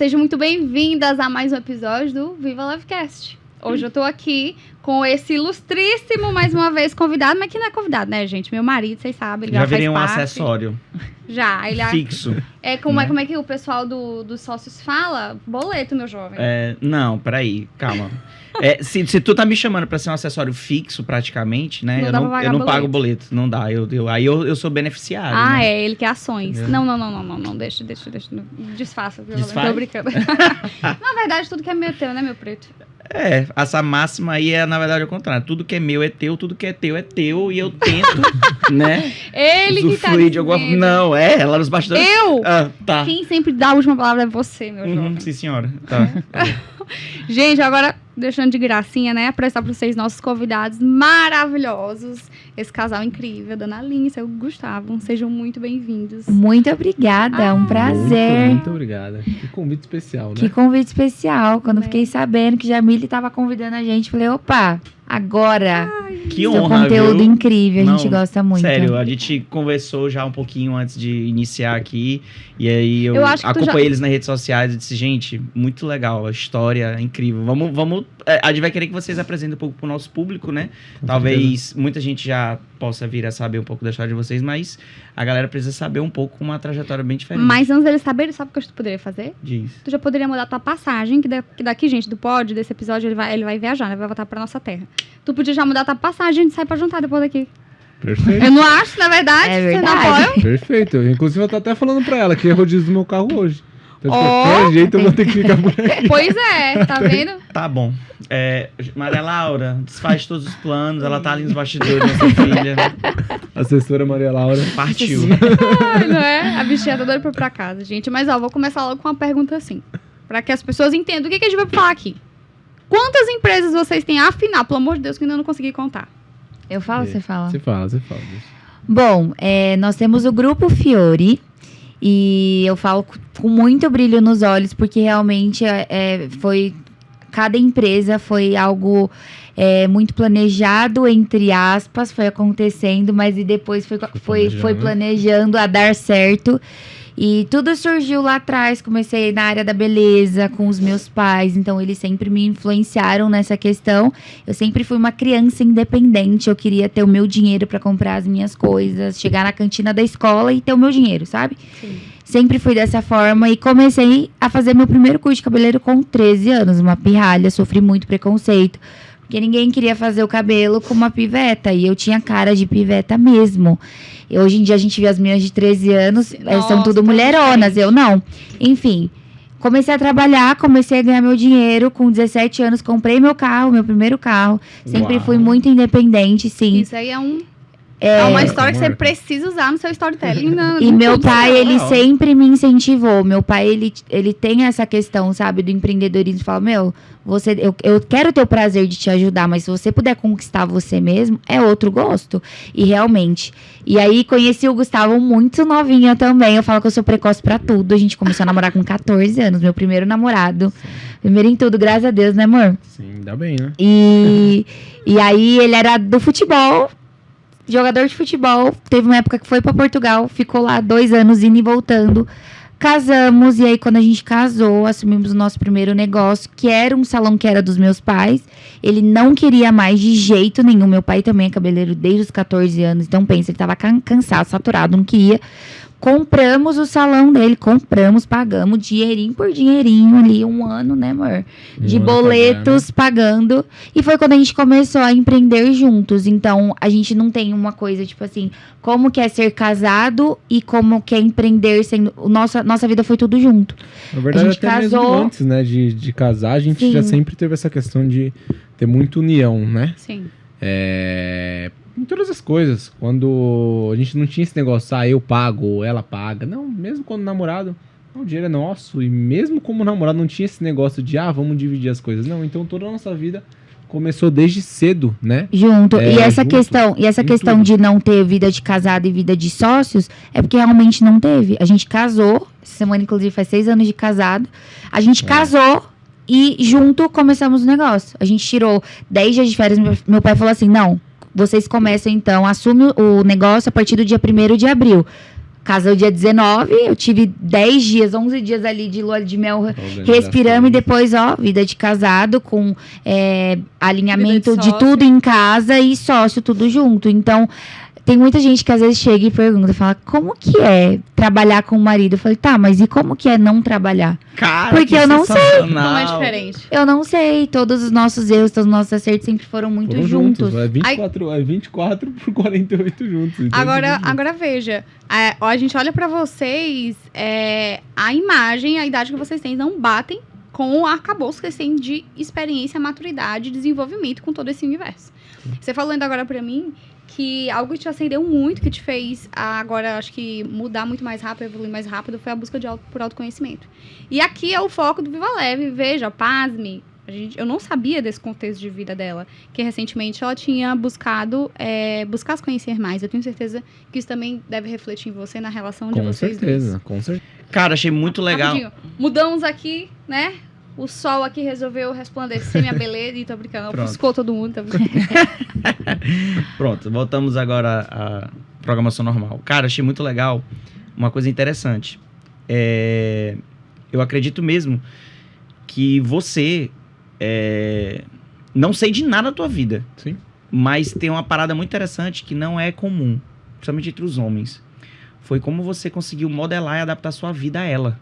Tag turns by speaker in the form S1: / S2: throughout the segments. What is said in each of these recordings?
S1: sejam muito bem-vindas a mais um episódio do Viva Livecast. Hoje eu tô aqui com esse ilustríssimo, mais uma vez, convidado, mas que não é convidado, né, gente? Meu marido, vocês sabem, ele já
S2: virei
S1: faz
S2: um
S1: parte.
S2: acessório.
S1: Já, ele
S2: fixo.
S1: Como
S2: né?
S1: é que o pessoal dos sócios fala? Boleto, meu jovem.
S2: Não, peraí, calma. Se tu tá me chamando pra ser um acessório fixo, praticamente, né? Eu não pago boleto, não dá. Aí eu sou beneficiário. Né?
S1: Ele quer ações. Não, deixa. Desfaça.
S2: Desfaz?
S1: Tô brincando. Na verdade, tudo que é meu é teu, né, meu preto?
S2: Essa máxima aí na verdade, ao contrário. Tudo que é meu é teu, tudo que é teu, e eu tento, né?
S1: Ele que tá
S2: de alguma forma. Não, ela nos bastidores.
S1: Eu?
S2: Tá.
S1: Quem sempre dá a última palavra é você, meu jovem.
S2: Sim, senhora. Tá.
S1: Gente, agora, deixando de gracinha, né? Apresentar pra vocês nossos convidados maravilhosos. Esse casal incrível, Dona Aline e seu Gustavo. Sejam muito bem-vindos.
S3: Muito obrigada, é um prazer.
S4: Muito obrigada. Que convite especial, né?
S3: Que convite especial. Quando fiquei sabendo que Jamile estava convidando a gente, falei, opa, agora.
S2: Que
S3: seu
S2: honra,
S3: conteúdo
S2: viu?
S3: incrível, a gente gosta muito.
S2: Sério, a gente conversou já um pouquinho antes de iniciar aqui. E aí eu acompanhei eles nas redes sociais e disse, gente, muito legal, a história é incrível. Vamos a gente vai querer que vocês apresentem um pouco pro nosso público, né? Talvez muita gente já possa vir a saber um pouco da história de vocês, mas a galera precisa saber um pouco com uma trajetória bem diferente.
S1: Mas antes deles saberem, sabe o que tu poderia fazer?
S2: Diz.
S1: Tu já poderia mudar tua passagem, que daqui, gente, do pod, desse episódio, ele vai viajar, né? Vai voltar pra nossa terra. Tu podia já mudar tua passagem e sair pra jantar depois daqui.
S4: Perfeito.
S1: Eu não acho, na verdade.
S3: É
S1: Você não
S3: verdade.
S1: apoia?
S4: Perfeito. Inclusive, eu tô até falando pra ela que é rodízio do meu carro hoje. Então, de qualquer jeito, eu vou ter que ficar por aqui.
S1: Pois é, tá vendo?
S2: Tá bom. Maria Laura, desfaz todos os planos. Ela tá ali nos bastidores, nossa filha.
S4: Assessora Maria Laura.
S2: Partiu.
S1: Ai, não é? A bichinha tá doida pra ir pra casa, gente. Mas, vou começar logo com uma pergunta assim. Pra que as pessoas entendam o que a gente vai falar aqui. Quantas empresas vocês têm, afinal, pelo amor de Deus, que ainda não consegui contar?
S3: Eu falo, você fala?
S4: Você fala.
S3: Bom, nós temos o Grupo Fiore. E eu falo com muito brilho nos olhos, porque realmente cada empresa foi algo muito planejado, entre aspas, foi acontecendo, mas e depois foi planejando a dar certo. E tudo surgiu lá atrás, comecei na área da beleza com os meus pais, então eles sempre me influenciaram nessa questão. Eu sempre fui uma criança independente, eu queria ter o meu dinheiro para comprar as minhas coisas, chegar na cantina da escola e ter o meu dinheiro, sabe?
S1: Sim.
S3: Sempre fui dessa forma e comecei a fazer meu primeiro curso de cabeleireiro com 13 anos, uma pirralha, sofri muito preconceito. Porque ninguém queria fazer o cabelo com uma piveta. E eu tinha cara de piveta mesmo. E hoje em dia a gente vê as meninas de 13 anos, são tudo mulheronas, eu não. Enfim, comecei a trabalhar, comecei a ganhar meu dinheiro. Com 17 anos, comprei meu primeiro carro. Sempre fui muito independente, sim.
S1: Isso aí é uma história que você precisa usar no seu storytelling.
S3: E meu pai, ele sempre me incentivou. Meu pai, ele tem essa questão, sabe, do empreendedorismo. Fala, eu quero ter o prazer de te ajudar, mas se você puder conquistar você mesmo, é outro gosto. E realmente. E aí, conheci o Gustavo muito novinha também. Eu falo que eu sou precoce pra tudo. A gente começou a namorar com 14 anos, meu primeiro namorado. Sim. Primeiro em tudo, graças a Deus, né, amor?
S4: Sim, ainda bem, né?
S3: E aí, ele era do futebol. Jogador de futebol, teve uma época que foi pra Portugal, ficou lá 2 anos indo e voltando. Casamos, e aí quando a gente casou, assumimos o nosso primeiro negócio, que era um salão que era dos meus pais. Ele não queria mais de jeito nenhum. Meu pai também é cabeleireiro desde os 14 anos, então pensa, ele tava cansado, saturado, não queria. Compramos o salão dele, pagamos dinheirinho por dinheirinho ali, 1 ano, né, amor? De boletos, pagando. E foi quando a gente começou a empreender juntos. Então, a gente não tem uma coisa, tipo assim, como que é ser casado e como que é empreender sendo... Nossa vida foi tudo junto.
S4: Na verdade,
S3: a gente
S4: até
S3: casou...
S4: mesmo antes, né, de casar, a gente já sempre teve essa questão de ter muita união, né?
S1: Sim.
S4: Em todas as coisas. Quando a gente não tinha esse negócio, eu pago ou ela paga. Não, mesmo quando namorado, o dinheiro é nosso. E mesmo como namorado não tinha esse negócio de, vamos dividir as coisas. Não, então toda a nossa vida começou desde cedo, né?
S3: Junto. E essa questão de não ter vida de casado e vida de sócios é porque realmente não teve. A gente casou, essa semana inclusive faz 6 anos de casado. A gente casou e junto começamos o negócio. A gente tirou 10 dias de férias. Meu pai falou assim, não, vocês começam então, assume o negócio a partir do dia 1º de abril. Casou dia 19, eu tive 10 dias, 11 dias ali de lua de mel respirando e depois, vida de casado com alinhamento de tudo em casa e sócio, tudo junto. Então, tem muita gente que às vezes chega e pergunta, fala, como que é trabalhar com o marido? Eu falei, tá, mas e como que é não trabalhar?
S2: Cara,
S3: porque eu não sei.
S1: Como é diferente?
S3: Eu não sei. Todos os nossos erros, todos os nossos acertos sempre foram muito juntos.
S4: É 24 por 48 juntos. Então
S1: Agora veja, a gente olha pra vocês, a imagem, a idade que vocês têm não batem com o arcabouço que vocês têm de experiência, maturidade, desenvolvimento com todo esse universo. Você falando agora pra mim que algo que te acendeu muito, que te fez agora, acho que mudar muito mais rápido, evoluir mais rápido, foi a busca por autoconhecimento. E aqui é o foco do Viva Leve. Veja, pasme, eu não sabia desse contexto de vida dela, que recentemente ela tinha buscado se conhecer mais. Eu tenho certeza que isso também deve refletir em você, na relação de vocês dois.
S4: Com certeza.
S2: Cara, achei muito legal.
S1: Mudamos aqui, né? O sol aqui resolveu resplandecer minha beleza e tô brincando. Ofuscou todo mundo. Tá
S2: Pronto, voltamos agora à programação normal. Cara, achei muito legal. Uma coisa interessante. Eu acredito mesmo que você... não sei de nada da tua vida.
S4: Sim.
S2: Mas tem uma parada muito interessante que não é comum. Principalmente entre os homens. Foi como você conseguiu modelar e adaptar sua vida a ela.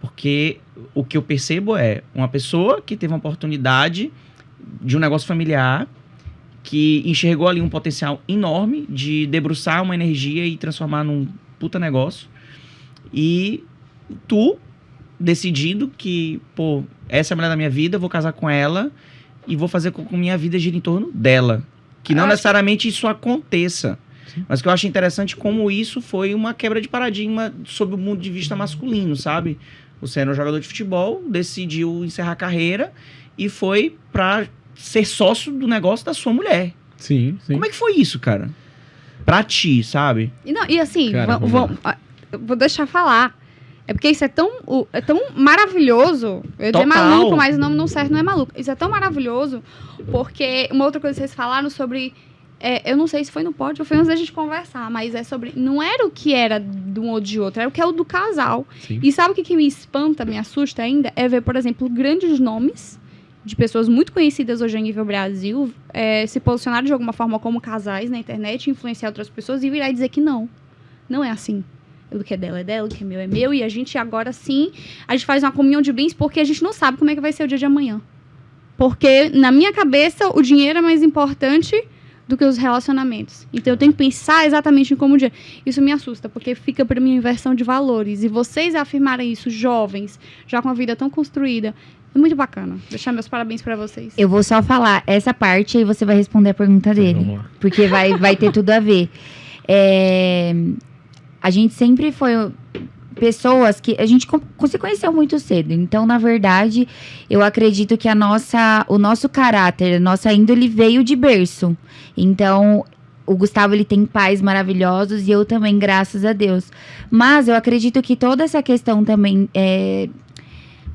S2: Porque o que eu percebo é uma pessoa que teve uma oportunidade de um negócio familiar, que enxergou ali um potencial enorme de debruçar uma energia e transformar num puta negócio. E tu, decidido que, essa é a mulher da minha vida, vou casar com ela e vou fazer com que minha vida gire em torno dela. Que não necessariamente isso aconteça. Sim. Mas que eu acho interessante como isso foi uma quebra de paradigma sob o ponto de vista masculino, sabe? Você era um jogador de futebol, decidiu encerrar a carreira e foi pra ser sócio do negócio da sua mulher.
S4: Sim.
S2: Como é que foi isso, cara? Pra ti, sabe?
S1: E assim, vou deixar falar. É porque isso é tão maravilhoso. Eu ia dizer maluco, mas o nome não serve, não é maluco. Isso é tão maravilhoso porque uma outra coisa que vocês falaram sobre... eu não sei se foi no pódio ou foi antes da gente conversar, mas é sobre... Não era o que era de um ou de outro, era o que é o do casal.
S4: Sim.
S1: E sabe o que me espanta, me assusta ainda? É ver, por exemplo, grandes nomes de pessoas muito conhecidas hoje em nível Brasil se posicionarem de alguma forma como casais na internet, influenciar outras pessoas e virar e dizer que não é assim. O que é dela, o que é meu, e a gente agora sim, a gente faz uma comunhão de bens porque a gente não sabe como é que vai ser o dia de amanhã. Porque, na minha cabeça, o dinheiro é mais importante do que os relacionamentos. Então, eu tenho que pensar exatamente em como o dinheiro... Isso me assusta, porque fica para mim inversão de valores. E vocês afirmarem isso, jovens, já com uma vida tão construída, é muito bacana. Deixar meus parabéns para vocês.
S3: Eu vou só falar essa parte e você vai responder a pergunta dele.
S4: Vamos lá.
S3: Porque vai ter tudo a ver. A gente sempre foi... pessoas que a gente se conheceu muito cedo. Então, na verdade, eu acredito que o nosso caráter, a nossa índole veio de berço. Então, o Gustavo, ele tem pais maravilhosos e eu também, graças a Deus. Mas eu acredito que toda essa questão também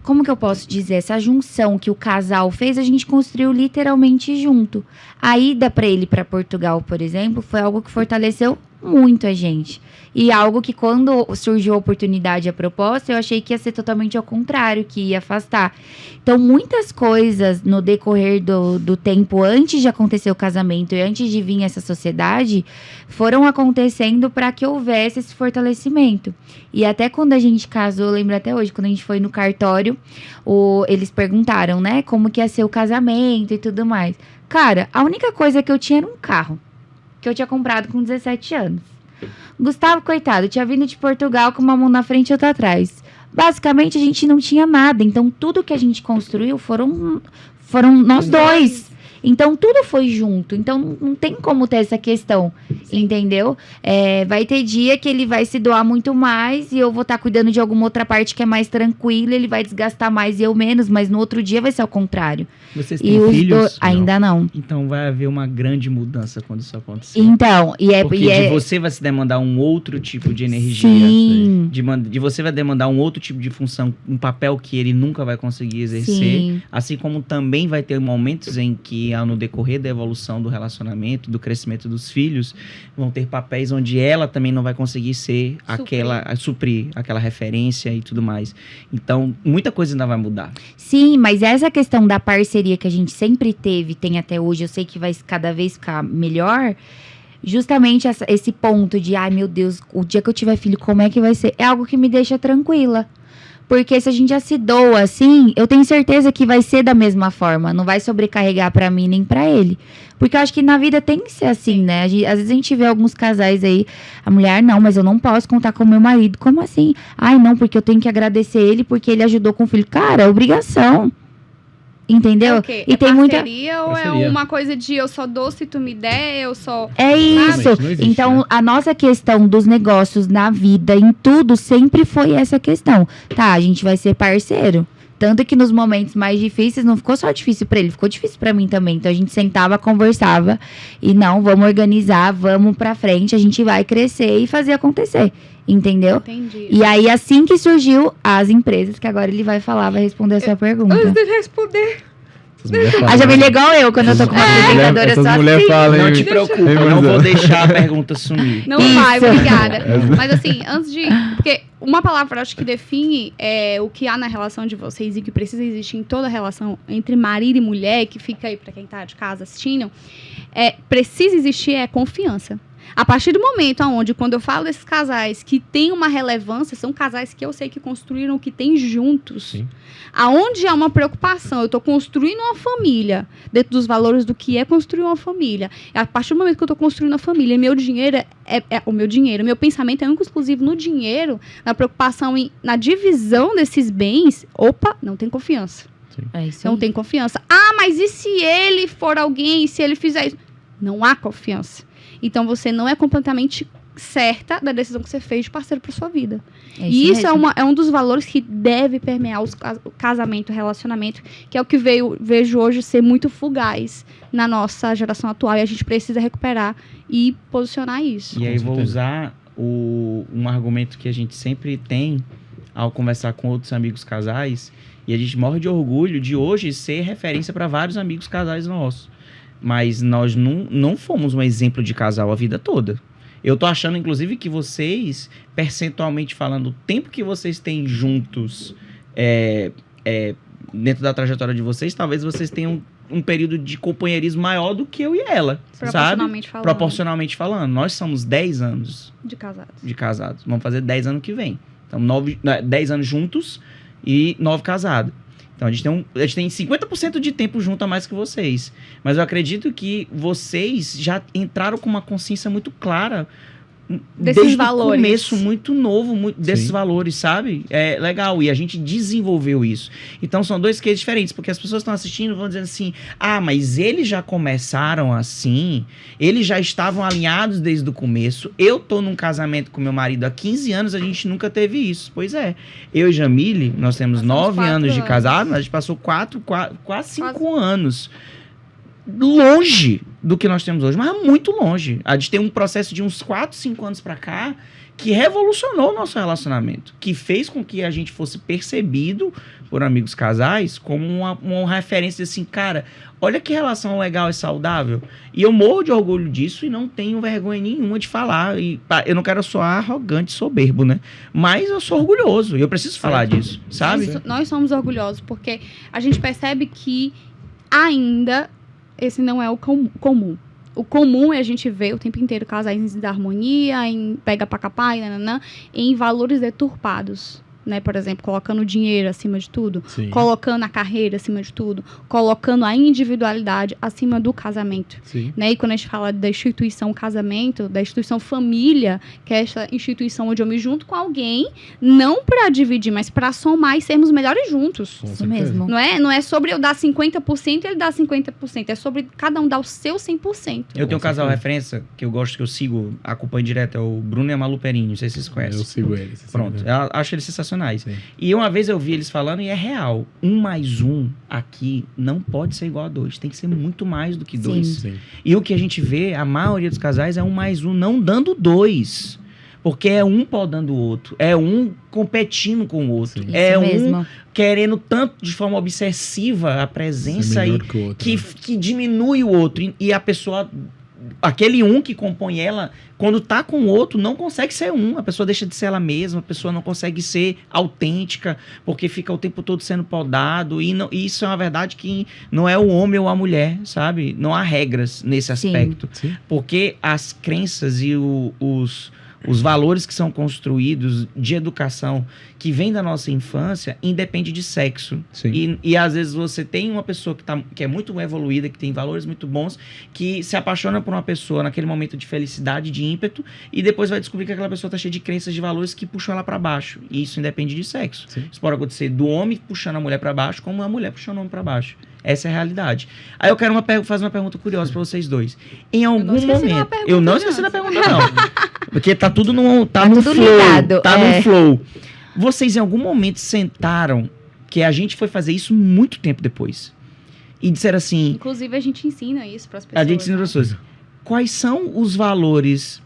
S3: como que eu posso dizer? Essa junção que o casal fez, a gente construiu literalmente junto. A ida para ele para Portugal, por exemplo, foi algo que fortaleceu muito a gente. E algo que quando surgiu a oportunidade, a proposta, eu achei que ia ser totalmente ao contrário, que ia afastar. Então, muitas coisas no decorrer do tempo, antes de acontecer o casamento e antes de vir essa sociedade, foram acontecendo para que houvesse esse fortalecimento. E até quando a gente casou, eu lembro até hoje, quando a gente foi no cartório, eles perguntaram, né, como que ia ser o casamento e tudo mais. Cara, a única coisa que eu tinha era um carro, que eu tinha comprado com 17 anos. Gustavo, coitado, tinha vindo de Portugal com uma mão na frente e outra atrás. Basicamente, a gente não tinha nada. Então, tudo que a gente construiu foram nós dois. Então, tudo foi junto. Então, não tem como ter essa questão, entendeu? Vai ter dia que ele vai se doar muito mais e eu vou estar cuidando de alguma outra parte que é mais tranquila, ele vai desgastar mais e eu menos, mas no outro dia vai ser ao contrário.
S2: Vocês têm filhos?
S3: Ainda não.
S2: Então, vai haver uma grande mudança quando isso acontecer.
S3: Então, porque
S2: de você vai se demandar um outro tipo de energia.
S3: Sim.
S2: De você vai demandar um outro tipo de função, um papel que ele nunca vai conseguir exercer.
S3: Sim.
S2: Assim como também vai ter momentos em que no decorrer da evolução do relacionamento, do crescimento dos filhos, vão ter papéis onde ela também não vai conseguir ser suprir aquela referência e tudo mais. Então, muita coisa ainda vai mudar.
S3: Sim, mas essa questão da parceria que a gente sempre teve, tem até hoje, eu sei que vai cada vez ficar melhor. Justamente esse ponto de, ai meu Deus, o dia que eu tiver filho, como é que vai ser? É algo que me deixa tranquila. Porque se a gente já se doa assim, eu tenho certeza que vai ser da mesma forma. Não vai sobrecarregar pra mim nem pra ele. Porque eu acho que na vida tem que ser assim, né? Às vezes a gente vê alguns casais aí, a mulher, não, mas eu não posso contar com o meu marido. Como assim? Ai, não, porque eu tenho que agradecer ele porque ele ajudou com o filho. Cara, é obrigação. Entendeu?
S1: E é tem parceria ou é uma coisa de eu só dou se tu me der, eu só...
S3: É isso. Existe, então, né? A nossa questão dos negócios na vida, em tudo, sempre foi essa questão. Tá, a gente vai ser parceiro. Tanto que nos momentos mais difíceis, não ficou só difícil pra ele, ficou difícil pra mim também. Então, a gente sentava, conversava e não, vamos organizar, vamos pra frente, a gente vai crescer e fazer acontecer. Entendeu?
S1: Entendi.
S3: E aí, assim que surgiu as empresas, que agora ele vai falar, vai responder a sua pergunta.
S1: Antes de responder.
S3: A Jamile é igual eu, quando eu tô com uma apresentadora, eu sou assim.
S2: Não te preocupa, eu não vou deixar a pergunta sumir.
S1: Não vai, obrigada. Mas assim, antes de... Porque uma palavra, acho que define o que há na relação de vocês e que precisa existir em toda relação entre marido e mulher, que fica aí pra quem tá de casa assistindo, precisa existir confiança. A partir do momento onde, quando eu falo desses casais que têm uma relevância, são casais que eu sei que construíram o que têm juntos. Sim. Aonde há uma preocupação, eu estou construindo uma família, dentro dos valores do que é construir uma família. A partir do momento que eu estou construindo uma família, meu dinheiro meu pensamento é único exclusivo no dinheiro, na preocupação na divisão desses bens, não tem confiança. Não tem confiança. Ah, mas e se ele for alguém, se ele fizer isso? Não há confiança. Então, você não é completamente certa da decisão que você fez de parceiro para sua vida. E isso é um dos valores que deve permear o casamento, o relacionamento, que é o que vejo hoje ser muito fugaz na nossa geração atual. E a gente precisa recuperar e posicionar isso.
S2: E aí, vou usar um argumento que a gente sempre tem ao conversar com outros amigos casais, e a gente morre de orgulho de hoje ser referência para vários amigos casais nossos. Mas nós não fomos um exemplo de casal a vida toda. Eu tô achando, inclusive, que vocês, percentualmente falando, o tempo que vocês têm juntos dentro da trajetória de vocês, talvez vocês tenham um período de companheirismo maior do que eu e ela,
S1: Proporcionalmente
S2: sabe? Proporcionalmente falando. Nós somos 10 anos
S1: de casados.
S2: Vamos fazer 10 anos que vem. Então, 10 anos juntos e 9 casados. Então, a gente tem 50% de tempo junto a mais que vocês. Mas eu acredito que vocês já entraram com uma consciência muito clara desde o começo, muito novo, desses valores, sabe? É legal, e a gente desenvolveu isso. Então, são dois cases diferentes, porque as pessoas estão assistindo e vão dizendo assim, mas eles já começaram assim, eles já estavam alinhados desde o começo, eu tô num casamento com meu marido há 15 anos, a gente nunca teve isso. Pois é, eu e Jamile, nós temos 9 anos de casado, mas a gente passou quase 5 anos longe do que nós temos hoje, mas muito longe. A gente tem um processo de uns 4, 5 anos pra cá que revolucionou o nosso relacionamento, que fez com que a gente fosse percebido por amigos casais como uma referência assim, cara, olha que relação legal e saudável. E eu morro de orgulho disso e não tenho vergonha nenhuma de falar. E eu não quero soar arrogante, soberbo, né? Mas eu sou orgulhoso e eu preciso falar disso, sabe?
S1: Nós somos orgulhosos porque a gente percebe que ainda esse não é o comum. O comum é a gente ver o tempo inteiro casais em desarmonia, em pega pra capar, em valores deturpados. Né? Por exemplo, colocando o dinheiro acima de tudo, Sim. colocando a carreira acima de tudo, colocando a individualidade acima do casamento. Né? E quando a gente fala da instituição casamento, da instituição família, que é essa instituição onde eu me junto com alguém, não para dividir, mas para somar e sermos melhores juntos.
S3: Isso mesmo.
S1: Não é sobre eu dar 50% e ele dar 50%, é sobre cada um dar o seu 100%.
S2: Eu tenho um casal referência que eu gosto, que eu sigo, acompanho direto, é o Bruno e a Malu Perini, não sei se vocês conhecem.
S4: Eu sigo eles.
S2: Pronto, eu acho eles sensacionais.
S4: Sim.
S2: E uma vez eu vi eles falando e é real. 1 mais 1 aqui não pode ser igual a 2. Tem que ser muito mais do que 2.
S4: Sim.
S2: E o que a gente vê, a maioria dos casais é 1 mais 1 não dando 2. Porque é um podando o outro, é um competindo com o outro,
S3: Sim,
S2: é
S3: mesmo.
S2: querendo tanto de forma obsessiva a presença aí que diminui o outro. E a pessoa, aquele um que compõe ela, quando tá com o outro, não consegue ser um. A pessoa deixa de ser ela mesma, a pessoa não consegue ser autêntica, porque fica o tempo todo sendo podado. E isso é uma verdade que não é o homem ou a mulher, sabe? Não há regras nesse aspecto.
S4: Sim.
S2: Porque as crenças e os valores que são construídos de educação que vem da nossa infância independe de sexo. E às vezes você tem uma pessoa que é muito evoluída, que tem valores muito bons, que se apaixona por uma pessoa naquele momento de felicidade, de ímpeto, e depois vai descobrir que aquela pessoa está cheia de crenças, de valores que puxam ela para baixo. E isso independe de sexo.
S4: Sim.
S2: Isso pode acontecer do homem puxando a mulher para baixo, como a mulher puxando o homem para baixo. Essa é a realidade. Aí eu quero fazer uma pergunta curiosa para vocês dois. Em algum momento... Eu não esqueci da pergunta, não. Porque tá tudo no
S3: tudo
S2: flow.
S3: Ligado,
S2: no flow. Vocês em algum momento sentaram, que a gente foi fazer isso muito tempo depois, e disseram assim...
S1: Inclusive a gente ensina isso para as pessoas.
S2: A gente ensina para as pessoas. Quais são os valores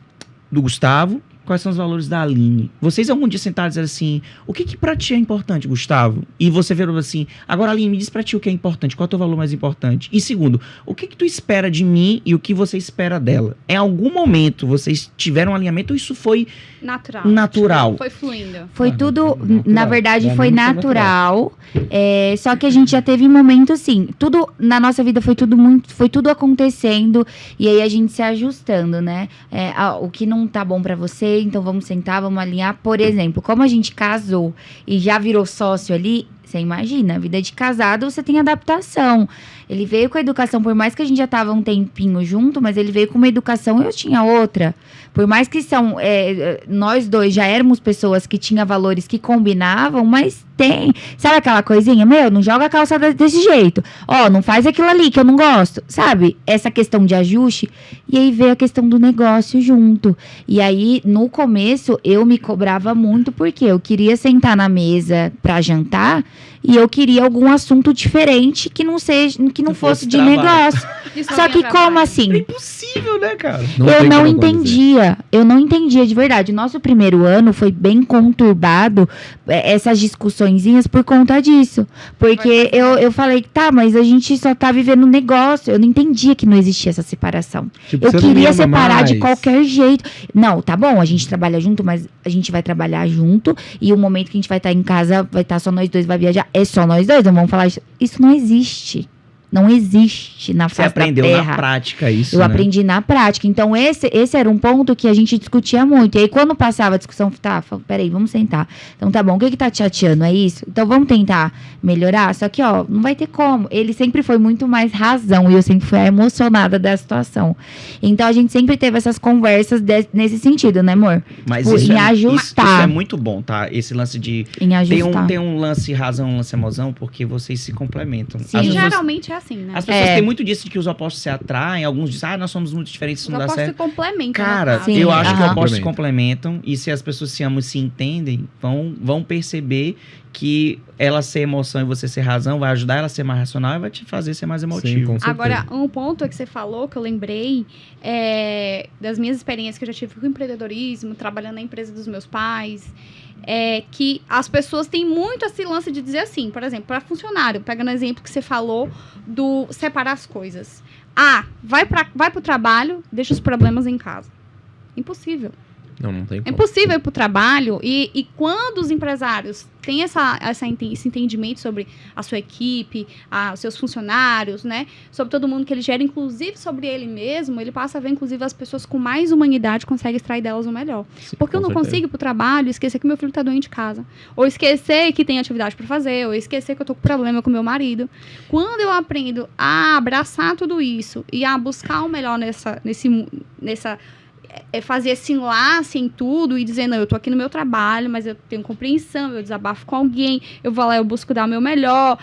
S2: do Gustavo? Quais são os valores da Aline? Vocês algum dia sentaram e disseram assim, o que pra ti é importante, Gustavo? E você virou assim, agora Aline, me diz pra ti o que é importante, qual é o teu valor mais importante? E segundo, o que tu espera de mim e o que você espera dela? Em algum momento vocês tiveram um alinhamento ou isso foi natural?
S1: Foi fluindo.
S3: Foi tudo,
S4: natural.
S3: na verdade, foi natural. Só que a gente já teve momento, assim, tudo na nossa vida foi tudo acontecendo e aí a gente se ajustando, né? O que não tá bom pra você, então vamos sentar, vamos alinhar. Por exemplo, como a gente casou e já virou sócio ali, você imagina, a vida de casado, você tem adaptação. Ele veio com a educação, por mais que a gente já tava um tempinho junto, mas ele veio com uma educação e eu tinha outra. Por mais que nós dois já éramos pessoas que tinham valores que combinavam, mas tem. Sabe aquela coisinha? Não joga a calça desse jeito. Não faz aquilo ali que eu não gosto. Sabe? Essa questão de ajuste. E aí veio a questão do negócio junto. E aí, no começo, eu me cobrava muito porque eu queria sentar na mesa pra jantar e eu queria algum assunto diferente que não fosse de
S2: trabalho.
S3: Negócio. Só que como assim?
S2: É impossível, né, cara?
S3: Eu não entendia de verdade. O nosso primeiro ano foi bem conturbado, essas discussõezinhas por conta disso. Porque eu falei, tá, mas a gente só tá vivendo um negócio. Eu não entendia que não existia essa separação. Eu queria separar de qualquer jeito. Não, tá bom, a gente trabalha junto, mas a gente vai trabalhar junto e o momento que a gente vai estar em casa, vai estar só nós dois, vai viajar, é só nós dois, não vamos falar isso. Isso não existe. Não existe na face da terra. Você aprendeu
S2: na prática isso,
S3: Eu aprendi na prática. Então, esse era um ponto que a gente discutia muito. E aí, quando passava a discussão, peraí, vamos sentar. Então, tá bom, o que tá te chateando? É isso? Então, vamos tentar melhorar? Só que, não vai ter como. Ele sempre foi muito mais razão e eu sempre fui a emocionada da situação. Então, a gente sempre teve essas conversas nesse sentido, né, amor?
S2: Mas
S3: ajustar.
S2: Isso é muito bom, tá? Esse lance de...
S3: Em ajustar.
S2: Tem um lance razão, um lance emoção, porque vocês se complementam.
S1: Sim, geralmente é assim, né?
S2: As pessoas têm muito disso de que os opostos se atraem, alguns dizem, nós somos muito diferentes, isso não dá certo. Os
S1: opostos se complementam.
S2: Cara, eu acho que os opostos se complementam, e se as pessoas se amam e se entendem, vão perceber que ela ser emoção e você ser razão vai ajudar ela a ser mais racional e vai te fazer ser mais emotivo.
S4: Sim,
S1: agora, um ponto que você falou, que eu lembrei, das minhas experiências que eu já tive com empreendedorismo, trabalhando na empresa dos meus pais, que as pessoas têm muito esse lance de dizer assim, por exemplo, para funcionário, pegando o exemplo que você falou do separar as coisas. Vai pro trabalho, deixa os problemas em casa. Impossível.
S4: Não tem como.
S1: É impossível ir pro trabalho e quando os empresários têm esse entendimento sobre a sua equipe, os seus funcionários, né? Sobre todo mundo que ele gera, inclusive sobre ele mesmo, ele passa a ver, inclusive, as pessoas com mais humanidade conseguem extrair delas o melhor.
S4: Sim,
S1: porque eu não consigo ir pro trabalho e esquecer que meu filho tá doente de casa. Ou esquecer que tem atividade para fazer, ou esquecer que eu tô com problema com meu marido. Quando eu aprendo a abraçar tudo isso e a buscar o melhor nessa fazer esse enlace em tudo e dizer, não, eu tô aqui no meu trabalho, mas eu tenho compreensão, eu desabafo com alguém, eu vou lá, eu busco dar o meu melhor,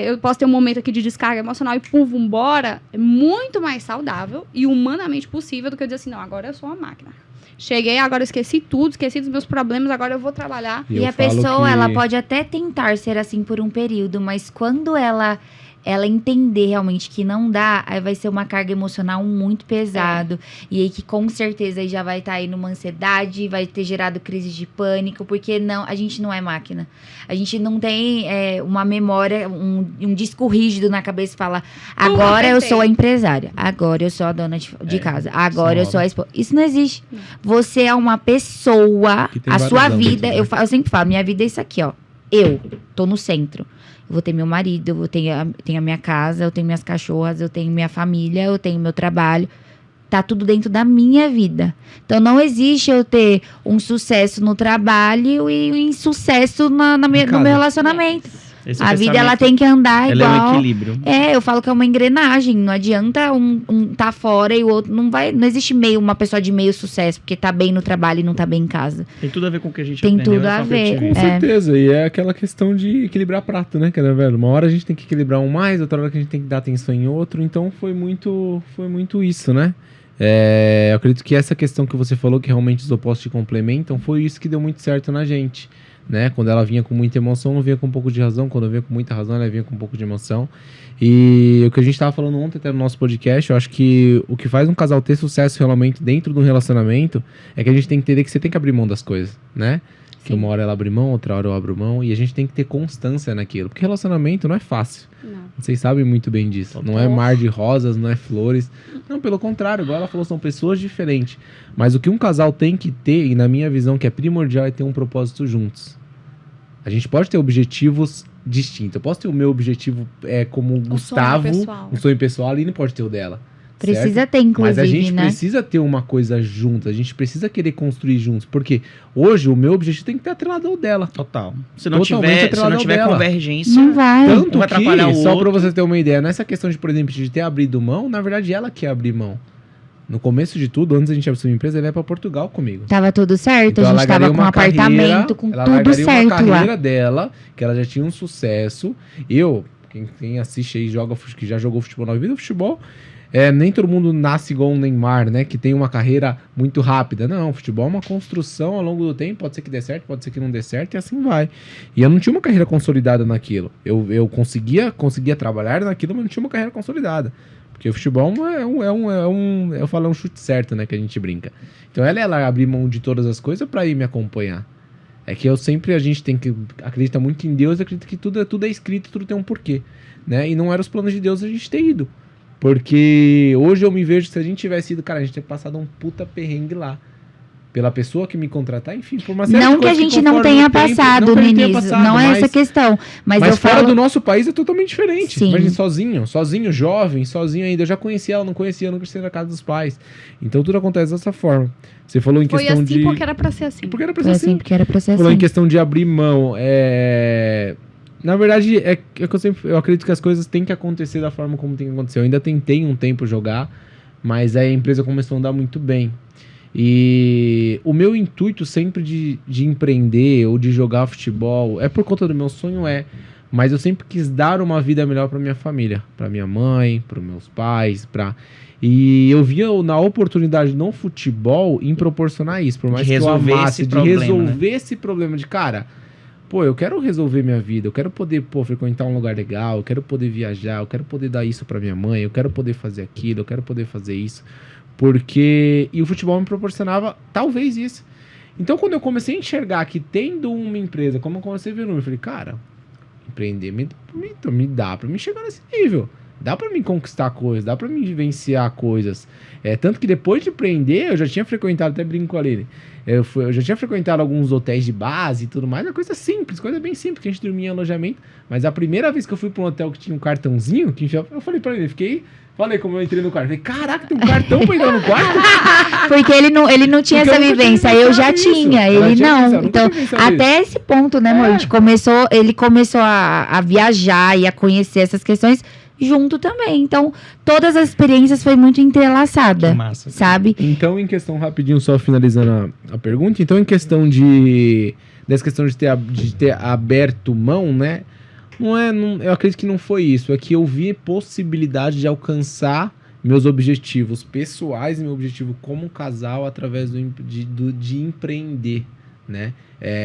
S1: eu posso ter um momento aqui de descarga emocional e vambora, é muito mais saudável e humanamente possível do que eu dizer assim, não, agora eu sou uma máquina. Cheguei, agora eu esqueci tudo, esqueci dos meus problemas, agora eu vou trabalhar.
S3: E a pessoa, ela pode até tentar ser assim por um período, mas quando ela ela entender realmente que não dá, aí vai ser uma carga emocional muito pesado. E aí que com certeza aí já vai estar aí numa ansiedade, vai ter gerado crise de pânico, porque a gente não é máquina. A gente não tem uma memória, um disco rígido na cabeça e fala, agora eu sou a empresária, agora eu sou a dona de casa, agora eu sou a esposa. Isso não existe. Você é uma pessoa, a sua vida, eu sempre falo, minha vida é isso aqui, ó. Eu tô no centro. Eu vou ter meu marido, eu tenho a minha casa, eu tenho minhas cachorras, eu tenho minha família, eu tenho meu trabalho. Tá tudo dentro da minha vida. Então, não existe eu ter um sucesso no trabalho e um insucesso no meu relacionamento. A vida, ela tem que andar igual.
S2: Ela é um equilíbrio.
S3: Eu falo que é uma engrenagem. Não adianta um tá fora e o outro não vai. Não existe uma pessoa de meio sucesso, porque tá bem no trabalho e não tá bem em casa.
S2: Tem tudo a ver com o que a gente
S3: aprendeu. Tem tudo a ver.
S4: Com certeza. E é aquela questão de equilibrar prato, né, cara, velho? Uma hora a gente tem que equilibrar um mais, outra hora que a gente tem que dar atenção em outro. Então, foi muito isso, né? Eu acredito que essa questão que você falou, que realmente os opostos se complementam, foi isso que deu muito certo na gente. Né? Quando ela vinha com muita emoção, eu vinha com um pouco de razão. Quando eu vinha com muita razão, ela vinha com um pouco de emoção. E o que a gente estava falando ontem até no nosso podcast, eu acho que o que faz um casal ter sucesso realmente dentro de um relacionamento é que a gente tem que entender que você tem que abrir mão das coisas, né? Sim. Que uma hora ela abre mão, outra hora eu abro mão, e a gente tem que ter constância naquilo, porque relacionamento não é fácil. Não. Vocês sabem muito bem disso. Não é mar de rosas, não é flores. Não, pelo contrário, igual ela falou, são pessoas diferentes. Mas o que um casal tem que ter, e na minha visão que é primordial, é ter um propósito juntos. A gente pode ter objetivos distintos. Eu posso ter o meu objetivo como Gustavo, um sonho pessoal, a Aline pode ter o dela.
S3: Precisa
S4: certo?
S3: ter, inclusive,
S4: mas a gente
S3: né?
S4: precisa ter uma coisa junto, a gente precisa querer construir juntos, porque hoje o meu objetivo tem que estar atrelado ao dela.
S2: Total. Se não tiver convergência,
S3: não vai.
S4: Tanto vai atrapalhar o outro. Só pra você ter uma ideia, nessa questão de, por exemplo, de ter abrido mão, na verdade ela quer abrir mão. No começo de tudo, antes da gente abrir sua empresa, ela ia pra Portugal comigo.
S3: Tava tudo certo, então, a gente tava com um apartamento, com tudo certo lá. Ela
S4: uma carreira dela, que ela já tinha um sucesso. Quem assiste aí, que já jogou futebol na vida, futebol... nem todo mundo nasce igual um Neymar, né? Que tem uma carreira muito rápida. Não, futebol é uma construção ao longo do tempo. Pode ser que dê certo, pode ser que não dê certo, e assim vai. E eu não tinha uma carreira consolidada naquilo. Eu conseguia trabalhar naquilo, mas não tinha uma carreira consolidada. Porque o futebol eu falo, é um chute certo, né? Que a gente brinca. Então ela abrir mão de todas as coisas pra ir me acompanhar. É que a gente tem que acredita muito em Deus, acredita que tudo é escrito, tudo tem um porquê, né? E não era os planos de Deus a gente ter ido. Porque hoje eu me vejo, se a gente tivesse ido, cara, a gente teria passado um puta perrengue lá. Pela pessoa que me contratar, enfim, por uma série de coisas.
S3: Não que a gente não tenha passado no início, não é essa questão. Mas eu
S4: fora
S3: falo...
S4: do nosso país é totalmente diferente.
S3: Sim.
S4: Imagina, sozinho, jovem, sozinho ainda. Eu já conhecia ela, não conhecia, eu não cresci na casa dos pais. Então tudo acontece dessa forma. Você falou em questão de...
S1: Foi assim porque era pra ser assim.
S3: Porque era pra ser assim.
S4: Falou em questão de abrir mão. Na verdade, eu acredito que as coisas têm que acontecer da forma como tem que acontecer. Eu ainda tentei um tempo jogar, mas aí a empresa começou a andar muito bem. E o meu intuito sempre de empreender ou de jogar futebol é por conta do meu sonho, mas eu sempre quis dar uma vida melhor para minha família, para minha mãe, para meus pais, e eu via na oportunidade no futebol em proporcionar isso, por mais que eu amasse, de resolver esse problema de, cara, eu quero resolver minha vida, eu quero poder, frequentar um lugar legal, eu quero poder viajar, eu quero poder dar isso pra minha mãe, eu quero poder fazer aquilo, eu quero poder fazer isso. E o futebol me proporcionava talvez isso. Então, quando eu comecei a enxergar que tendo uma empresa, como eu comecei a ver eu falei, cara, empreender me dá pra mim chegar nesse nível. Dá pra mim conquistar coisas, dá pra mim vivenciar coisas. Tanto que depois de empreender, eu já tinha frequentado, até brinco ali, eu já tinha frequentado alguns hotéis de base e tudo mais, coisa simples, coisa bem simples, que a gente dormia em alojamento. Mas a primeira vez que eu fui pra um hotel que tinha um cartãozinho, eu falei pra ele, falei como eu entrei no quarto, falei, caraca, tem um cartão pra entrar no quarto?
S3: Porque ele não tinha essa vivência, eu já tinha, ele não. Então, até esse ponto, né, amor? Ele começou a viajar e a conhecer essas questões junto também. Então, todas as experiências foi muito entrelaçada,
S2: massa,
S3: sabe?
S4: Então, em questão, rapidinho, só finalizando a pergunta, então, em questão dessa questão de ter aberto mão, né? Eu acredito que não foi isso. É que eu vi possibilidade de alcançar meus objetivos pessoais e meu objetivo como casal através de empreender, né?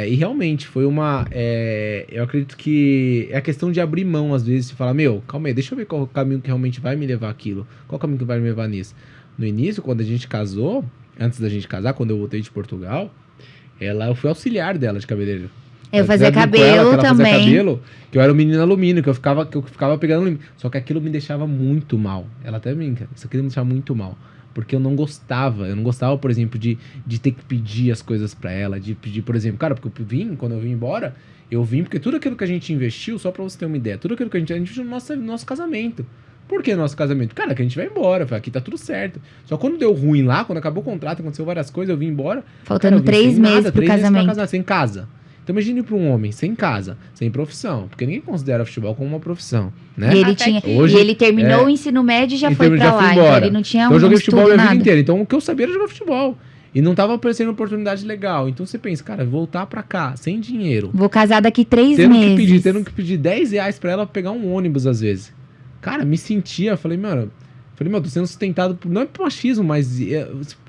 S4: E realmente foi eu acredito que é a questão de abrir mão, às vezes, e falar, calma aí, deixa eu ver qual o caminho que realmente vai me levar aquilo. Qual o caminho que vai me levar nisso? No início, quando a gente casou, antes da gente casar, quando eu voltei de Portugal, eu fui auxiliar dela de cabeleireiro.
S3: Eu fazia cabelo também.
S4: Fazia cabelo, que eu era o menino alumínio, que eu ficava pegando alumínio. Só que aquilo me deixava muito mal. Ela até brinca, isso aqui me deixava muito mal. Porque eu não gostava, por exemplo, de ter que pedir as coisas pra ela, de pedir, por exemplo, cara, porque quando eu vim embora, eu vim porque tudo aquilo que a gente investiu, só pra você ter uma ideia, tudo aquilo que a gente investiu no nosso casamento. Por que nosso casamento? Cara, que a gente vai embora, aqui tá tudo certo. Só quando deu ruim lá, quando acabou o contrato, aconteceu várias coisas, eu vim embora.
S3: Faltando 3 meses pro casamento.
S4: Casar, sem casa. Então imagine para um homem sem casa, sem profissão, porque ninguém considera futebol como uma profissão, né?
S3: E ele terminou o ensino médio e já foi pra lá, então ele não tinha
S4: então eu joguei futebol a minha vida inteira, então o que eu sabia era jogar futebol. E não tava aparecendo oportunidade legal. Então você pensa, cara, voltar pra cá, sem dinheiro.
S3: Vou casar daqui 3 meses.
S4: Tendo que pedir R$10 pra ela pegar um ônibus às vezes. Cara, me sentia, falei, tô sendo sustentado não é por machismo, mas...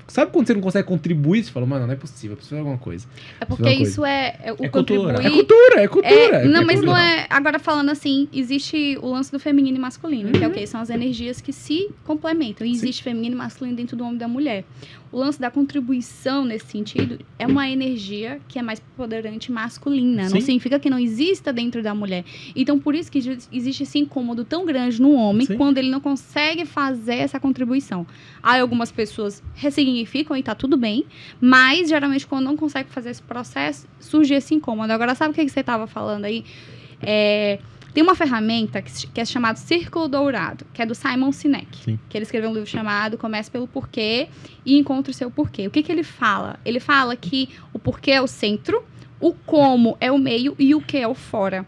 S4: Sabe quando você não consegue contribuir? Você fala, não é possível, eu preciso de alguma coisa.
S1: É porque isso é o
S4: cultura.
S1: Contribuir...
S4: É cultura.
S1: Não, mas não é... Agora, falando assim, existe o lance do feminino e masculino, que é o quê? São as energias que se complementam. E existe feminino e masculino dentro do homem e da mulher. O lance da contribuição, nesse sentido, é uma energia que é mais preponderante masculina. Não significa que não exista dentro da mulher. Então, por isso que existe esse incômodo tão grande no homem quando ele não consegue fazer essa contribuição. Aí algumas pessoas ressignificam e tá tudo bem, mas geralmente quando não consegue fazer esse processo, surge esse incômodo. Agora, sabe o que você estava falando aí? Tem uma ferramenta que é chamada Círculo Dourado, que é do Simon Sinek. Que ele escreveu um livro chamado Comece pelo Porquê e Encontre o Seu Porquê. O que ele fala? Ele fala que o porquê é o centro, o como é o meio e o que é o fora.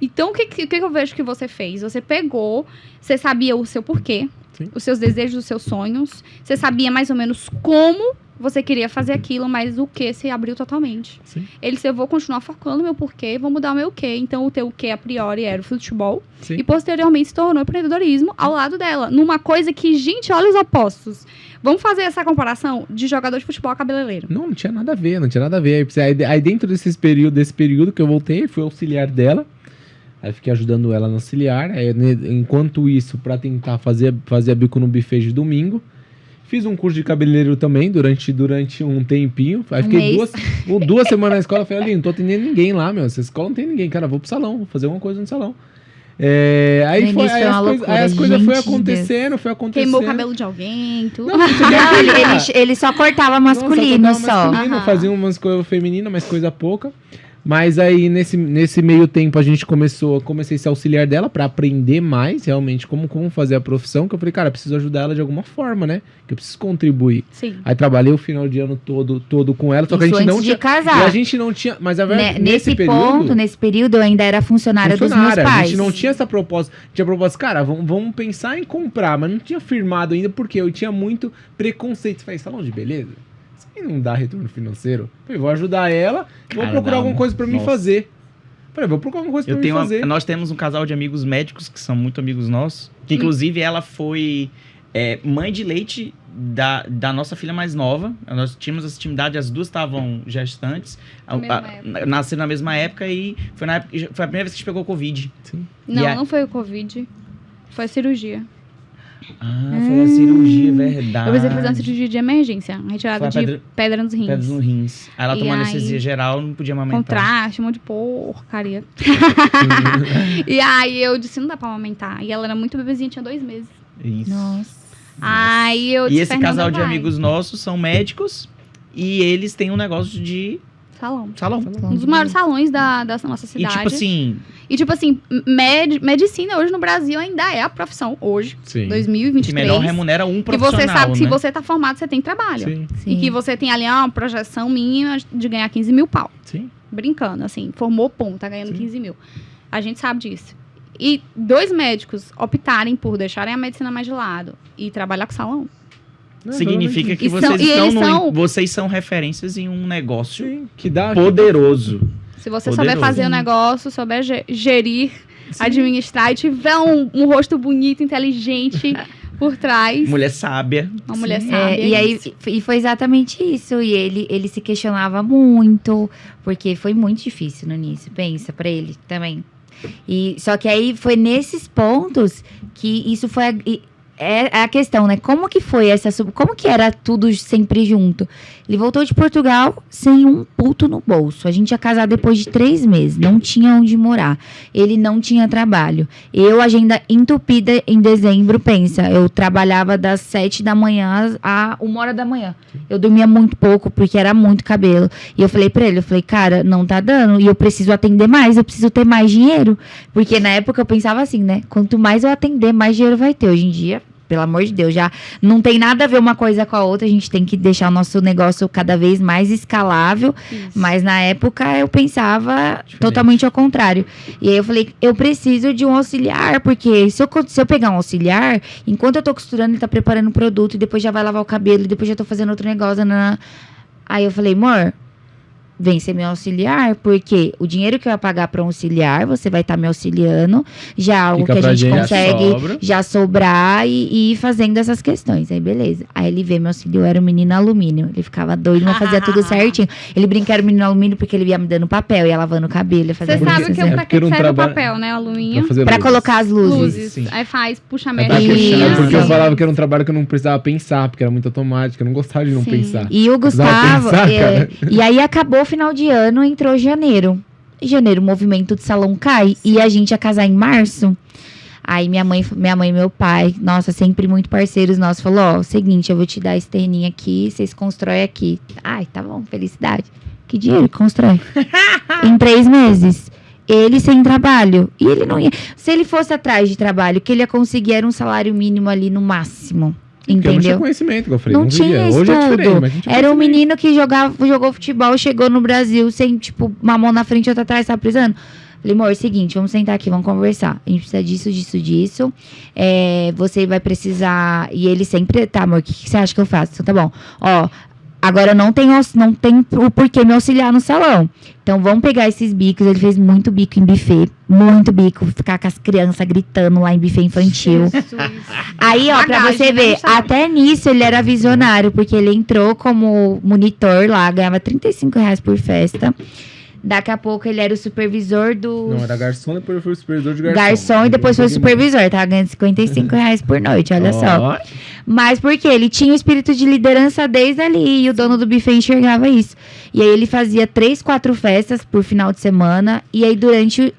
S1: Então, o que eu vejo que você fez? Você pegou, você sabia o seu porquê, os seus desejos, os seus sonhos, você sabia mais ou menos como você queria fazer aquilo, mas o que se abriu totalmente. Ele disse, eu vou continuar focando no meu porquê, vou mudar o meu quê. Então, o teu quê, a priori, era o futebol. E, posteriormente, se tornou empreendedorismo ao lado dela. Numa coisa que, gente, olha os opostos. Vamos fazer essa comparação de jogador de futebol a cabeleireiro.
S4: Não tinha nada a ver. Aí dentro desse período que eu voltei, fui auxiliar dela. Aí fiquei ajudando ela no auxiliar. Aí, enquanto isso, pra tentar fazer bico no buffet de domingo. Fiz um curso de cabeleireiro também durante um tempinho. Aí fiquei 2 semanas na escola. Falei, ali, não tô atendendo ninguém lá, essa escola não tem ninguém. Cara, vou pro salão, vou fazer alguma coisa no salão. Aí as coisas foi acontecendo.
S1: Queimou o cabelo de alguém, tudo.
S3: Não, ele só cortava masculino,
S4: fazia umas coisas femininas, mas coisa pouca. Mas aí, nesse meio tempo, a gente comecei a ser auxiliar dela pra aprender mais, realmente, como fazer a profissão. Que eu falei, cara, preciso ajudar ela de alguma forma, né? Que eu preciso contribuir. Aí trabalhei o final de ano todo com ela. Só que a gente não tinha...
S3: casar.
S4: E a gente não tinha... Mas a verdade,
S3: nesse período, eu ainda era funcionária dos meus pais.
S4: A gente não tinha essa proposta. Tinha proposta, cara, vamos pensar em comprar. Mas não tinha firmado ainda, porque eu tinha muito preconceito. Falei, salão de beleza? Não dá retorno financeiro. Falei, vou ajudar ela, vou procurar alguma coisa pra mim fazer. Falei, vou procurar alguma coisa pra mim fazer.
S2: Nós temos um casal de amigos médicos que são muito amigos nossos, que inclusive ela foi mãe de leite da nossa filha mais nova. Nós tínhamos essa intimidade, as duas estavam gestantes, nasceram na mesma época e foi a primeira vez que a gente pegou Covid.
S1: Não foi o Covid, foi a cirurgia.
S2: Foi a cirurgia, verdade.
S1: Eu precisei fazer uma cirurgia de emergência, retirada de pedra nos rins.
S2: Pedras nos rins. Aí ela tomou anestesia geral, não podia amamentar.
S1: Contraste, um monte de porcaria. E aí eu disse, não dá pra amamentar. E ela era muito bebezinha, tinha 2 meses.
S2: Isso.
S3: Nossa.
S1: Aí eu disse,
S2: e esse casal de amigos nossos são médicos e eles têm um negócio de... Salão.
S1: Um dos maiores salões da nossa cidade.
S2: E tipo assim,
S1: medicina hoje no Brasil ainda é a profissão hoje, 2023.
S2: Que melhor remunera um profissional,
S1: que você sabe que
S2: né?
S1: se você tá formado, você tem trabalho. E que você tem ali uma projeção mínima de ganhar 15 mil pau. Brincando, assim, formou ponto, tá ganhando 15 mil. A gente sabe disso. E 2 médicos optarem por deixarem a medicina mais de lado e trabalhar com salão.
S2: Significa que vocês são referências em um negócio
S4: que dá
S2: poderoso.
S1: Se você souber fazer o negócio, souber gerir, administrar e tiver um rosto bonito, inteligente, por trás.
S2: Mulher sábia.
S1: Uma mulher sábia.
S3: E aí e foi exatamente isso. E ele se questionava muito, porque foi muito difícil no início. Pensa, pra ele também. Só que aí foi nesses pontos que isso foi a questão, né? Como que foi como que era tudo sempre junto? Ele voltou de Portugal sem um puto no bolso. A gente ia casar depois de 3 meses. Não tinha onde morar. Ele não tinha trabalho. Eu, agenda entupida em dezembro, pensa. Eu trabalhava das 7 da manhã a 1h da manhã. Eu dormia muito pouco, porque era muito cabelo. E eu falei pra ele, cara, não tá dando. E eu preciso atender mais, eu preciso ter mais dinheiro. Porque na época eu pensava assim, né? Quanto mais eu atender, mais dinheiro vai ter. Hoje em dia, pelo amor de Deus, já não tem nada a ver uma coisa com a outra. A gente tem que deixar o nosso negócio cada vez mais escalável. Isso. Mas na época eu pensava totalmente ao contrário. E aí eu falei, eu preciso de um auxiliar, porque se eu pegar um auxiliar, enquanto eu tô costurando, ele tá preparando o produto, e depois já vai lavar o cabelo, e depois já tô fazendo outro negócio. Aí eu falei, amor, vem ser meu auxiliar, porque o dinheiro que eu ia pagar para um auxiliar, você vai estar me auxiliando, já é algo que a gente consegue já sobrar e ir fazendo essas questões. Aí, beleza. Aí ele veio, meu auxiliar era o menino alumínio. Ele ficava doido, mas fazia tudo certinho. Ele brinca que era o menino alumínio porque ele ia me dando papel, ia lavando o cabelo, ia fazendo...
S1: Você sabe que pra que serve o papel, né, alumínio?
S3: Pra colocar as luzes.
S1: Sim. Aí faz, puxa a
S4: porque eu falava que era um trabalho que eu não precisava pensar, porque era muito automático, eu não gostava de não pensar.
S3: E o Gustavo... E aí acabou final de ano, entrou janeiro. Em janeiro, o movimento de salão cai. Sim. E a gente ia casar em março. Aí minha mãe e meu pai, nossa, sempre muito parceiros nossos, falou, seguinte, eu vou te dar esse terreninho aqui, vocês constroem aqui. Ai, tá bom, felicidade. Que dinheiro que constrói? Em 3 meses. Ele sem trabalho. E ele não ia... Se ele fosse atrás de trabalho, o que ele ia conseguir era um salário mínimo ali no máximo. Entendeu?
S4: Não tinha conhecimento, que eu falei.
S3: Não tinha estudo. Hoje é diferente, mas era um menino que jogou futebol, chegou no Brasil sem, tipo, uma mão na frente e outra atrás, tava precisando. Falei, amor, é o seguinte, vamos sentar aqui, vamos conversar. A gente precisa disso. Você vai precisar... E ele sempre... Tá, amor, o que você acha que eu faço? Então, tá bom. Ó, agora não tem o porquê me auxiliar no salão. Então, vamos pegar esses bicos. Ele fez muito bico em buffet. Muito bico. Ficar com as crianças gritando lá em buffet infantil. Aí, ó, pra você ver, até nisso ele era visionário. Porque ele entrou como monitor lá, ganhava R$35 por festa. Daqui a pouco ele era o supervisor do...
S4: Não, era garçom, depois foi o supervisor de garçom.
S3: Garçom e depois foi o supervisor. Tava ganhando R$55 por noite, olha só. Mas porque ele tinha o espírito de liderança desde ali. E o dono do buffet enxergava isso. E aí ele fazia 3, 4 festas por final de semana. E aí durante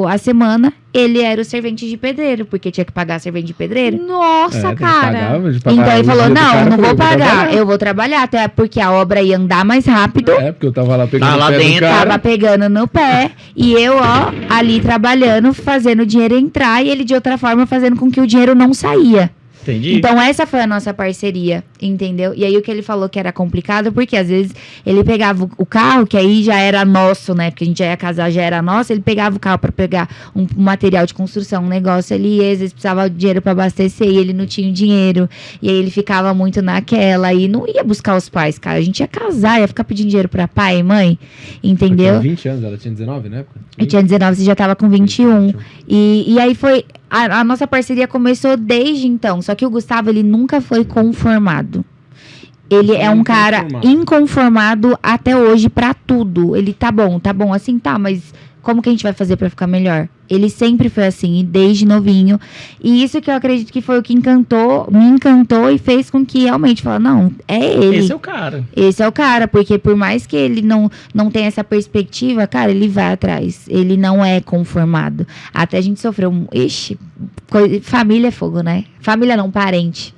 S3: a semana, ele era o servente de pedreiro. Porque tinha que pagar servente de pedreiro.
S1: Nossa, cara.
S3: Então ele falou, não vou pagar. Eu vou trabalhar. Até porque a obra ia andar mais rápido.
S4: Porque eu tava lá pegando
S2: lá dentro.
S3: Tava pegando no pé. E eu, ó, ali trabalhando, fazendo o dinheiro entrar. E ele, de outra forma, fazendo com que o dinheiro não saía.
S2: Entendi.
S3: Então, essa foi a nossa parceria, entendeu? E aí, o que ele falou que era complicado, porque às vezes ele pegava o carro, que aí já era nosso, né? Porque a gente já ia casar, já era nosso. Ele pegava o carro pra pegar um material de construção, um negócio ali. E às vezes precisava de dinheiro pra abastecer e ele não tinha dinheiro. E aí, ele ficava muito naquela e não ia buscar os pais, cara. A gente ia casar, ia ficar pedindo dinheiro pra pai e mãe, entendeu?
S4: Eu tinha 20 anos, ela tinha 19 na época?
S3: Eu tinha 19, você já tava com 21. E aí foi... A nossa parceria começou desde então. Só que o Gustavo, ele nunca foi conformado. Ele é um cara inconformado até hoje pra tudo. Ele tá bom assim, tá, mas como que a gente vai fazer pra ficar melhor? Ele sempre foi assim, desde novinho. E isso que eu acredito que foi o que me encantou e fez com que realmente falar, não, é ele.
S2: Esse é o cara.
S3: Esse é o cara, porque por mais que ele não tenha essa perspectiva, cara, ele vai atrás. Ele não é conformado. Até a gente sofreu família é fogo, né? Família não, parente.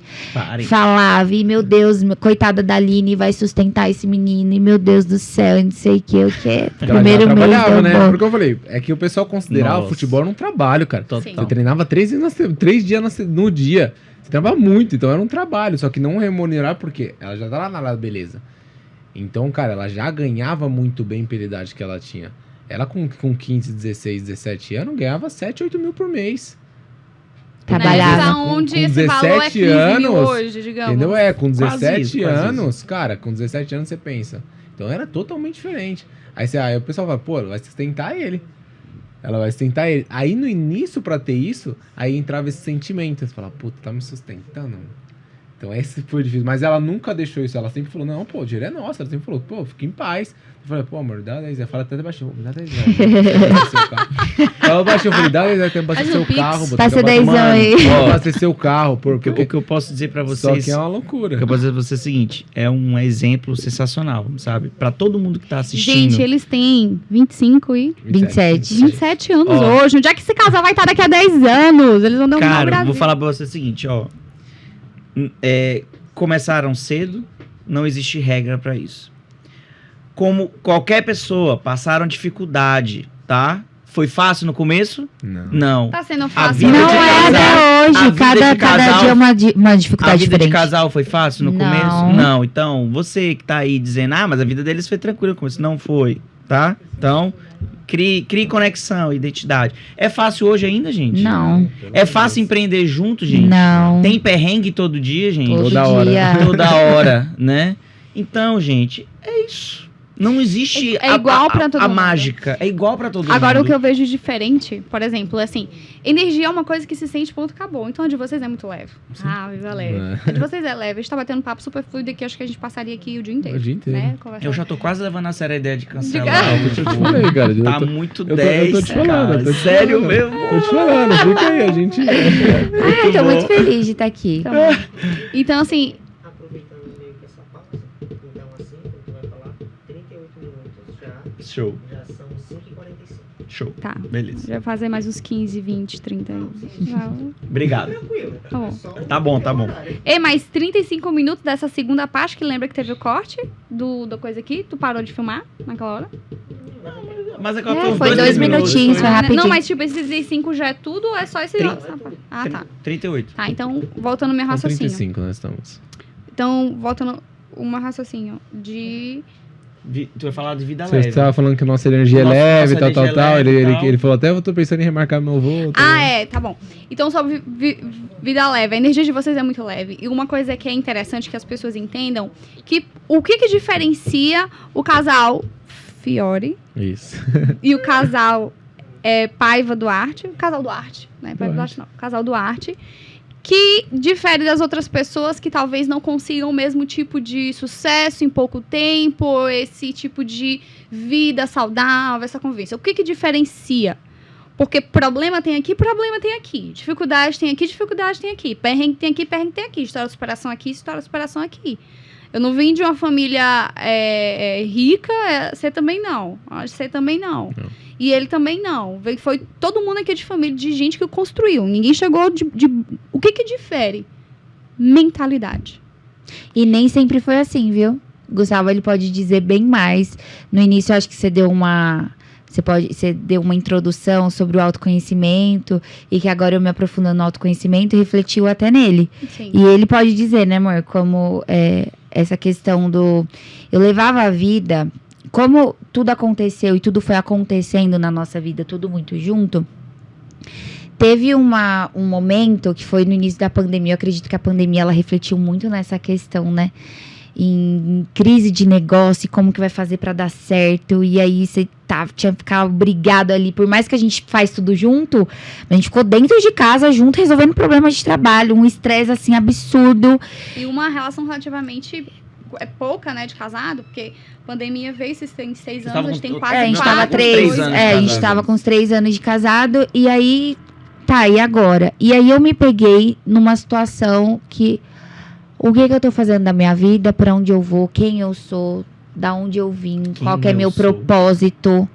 S3: Falava, e meu Deus, coitada da Aline, vai sustentar esse menino, e meu Deus do céu, e não sei o que, primeiro mês deu
S4: né? Porque eu falei, é que o pessoal considerava o futebol um trabalho, cara.
S2: Total.
S4: Eu treinava 3 dias no dia. Você treinava muito, então era um trabalho, só que não remunerar, porque ela já tá lá na beleza. Então, cara, ela já ganhava muito bem pela idade que ela tinha. Ela com 15, 16, 17 anos, ganhava 7, 8 mil por mês.
S3: Trabalhava.
S1: Onde
S4: com
S1: esse valor é 15 mil
S4: anos,
S1: hoje, digamos.
S4: Entendeu? Com 17
S2: isso.
S4: Cara, com 17 anos você pensa. Então era totalmente diferente. Aí o pessoal fala, pô, vai sustentar ele. Ela vai sustentar ele. Aí no início, pra ter isso, aí entrava esse sentimento. Você fala, puta, tá me sustentando. Então esse foi difícil. Mas ela nunca deixou isso. Ela sempre falou, não, pô, o dinheiro é nosso. Ela sempre falou, pô, fica em paz. Eu falei, pô, amor, dá 10 reais. Fala até baixinho, me dá 10 reais. Fala baixinho, eu falei, dá 10 reais, tem que abastecer o carro.
S3: Passa 10 aí.
S4: Abastecer o carro. Porque
S2: o que eu posso dizer pra vocês...
S4: Só que é uma loucura.
S2: O que eu posso dizer pra vocês é o seguinte, é um exemplo sensacional, sabe? Pra todo mundo que tá assistindo...
S1: Gente, eles têm 25 e...
S3: 27
S1: anos hoje. Onde é que esse casal vai estar daqui a 10 anos? Eles vão dar um Brasil.
S2: Cara, vou falar pra vocês o seguinte, ó. Começaram cedo, não existe regra pra isso. Como qualquer pessoa, passaram dificuldade, tá? Foi fácil no começo? Não.
S1: Tá sendo fácil.
S3: Não é até hoje. Cada dia é uma dificuldade diferente.
S2: A vida de casal foi fácil no começo? Não. Então, você que tá aí dizendo, mas a vida deles foi tranquila no começo. Não foi, tá? Então, crie conexão, identidade. É fácil hoje ainda, gente?
S3: Não.
S2: É fácil empreender junto, gente?
S3: Não.
S2: Tem perrengue todo dia, gente?
S3: Toda hora.
S2: Toda hora, né? Então, gente, é isso. Não existe
S1: igual pra todo
S2: a
S1: mundo.
S2: mágica. É igual pra todo mundo.
S1: Agora, o que eu vejo diferente, por exemplo, assim, energia é uma coisa que se sente, ponto, acabou. Então, a de vocês é muito leve. Sim. Viva leve. A de vocês é leve. A gente tá batendo papo super fluido aqui, acho que a gente passaria aqui o dia inteiro. Né?
S2: Eu já tô quase levando a sério a ideia de cancelar.
S4: Eu te falei, cara.
S2: Tá muito 10,
S4: eu tô te falando,
S2: cara. Sério mesmo?
S4: Tô te falando, fica aí, a gente...
S3: Tô muito feliz de estar aqui.
S1: Tá então, assim...
S2: Show.
S5: Já são 5h45.
S2: Show.
S1: Tá.
S2: Beleza.
S1: Já vai fazer mais uns 15, 20, 30 aí.
S2: Obrigado.
S1: Tá bom.
S2: Tá bom.
S1: Mais 35 minutos dessa segunda parte, que lembra que teve o corte da coisa aqui? Tu parou de filmar naquela hora?
S2: Mas
S3: foi 2 minutinhos, foi rapidinho.
S1: Não, mas tipo, esse 35 já é tudo ou é só esse... tá.
S2: 38.
S1: Tá, então, voltando ao meu raciocínio.
S4: 35 nós estamos.
S1: Então, voltando o meu raciocínio de...
S2: Tu vai falar de vida leve.
S4: Você estava falando que a nossa energia é leve, tal. Ele falou até, eu tô pensando em remarcar meu voo.
S1: Tá bom. Então, sobre vida leve. A energia de vocês é muito leve. E uma coisa que é interessante que as pessoas entendam, que o que diferencia o casal Fiore e o casal Paiva Duarte, o casal Duarte, né? Paiva Duarte não, o casal Duarte, que difere das outras pessoas que talvez não consigam o mesmo tipo de sucesso em pouco tempo, esse tipo de vida saudável, essa convivência. O que diferencia? Porque problema tem aqui, dificuldade tem aqui, dificuldade tem aqui, perrengue tem aqui, perrengue tem aqui, história de superação aqui, história de superação aqui. Eu não vim de uma família rica, você também não. Você também não. E ele também não. Foi todo mundo aqui de família, de gente que construiu. Ninguém chegou de... O que difere? Mentalidade.
S3: E nem sempre foi assim, viu? Gustavo, ele pode dizer bem mais. No início, eu acho que você deu uma introdução sobre o autoconhecimento e que agora eu me aprofundando no autoconhecimento refletiu até nele.
S1: Sim.
S3: E ele pode dizer, né, amor, como essa questão do... Eu levava a vida... Como tudo aconteceu e tudo foi acontecendo na nossa vida, tudo muito junto, teve um momento que foi no início da pandemia. Eu acredito que a pandemia, ela refletiu muito nessa questão, né? Em crise de negócio, como que vai fazer pra dar certo. E aí você tinha que ficar obrigado ali. Por mais que a gente faz tudo junto, a gente ficou dentro de casa junto, resolvendo problemas de trabalho. Um estresse, assim, absurdo.
S1: E uma relação relativamente... pouca, né, de casado, porque a pandemia veio, vocês têm 6 anos, a gente tem quase 4.
S3: A gente tava 3 anos. A gente tava com uns 3 anos de casado, e aí, e agora? E aí eu me peguei numa situação que, o que eu tô fazendo da minha vida, pra onde eu vou, quem eu sou, da onde eu vim, qual que é meu propósito.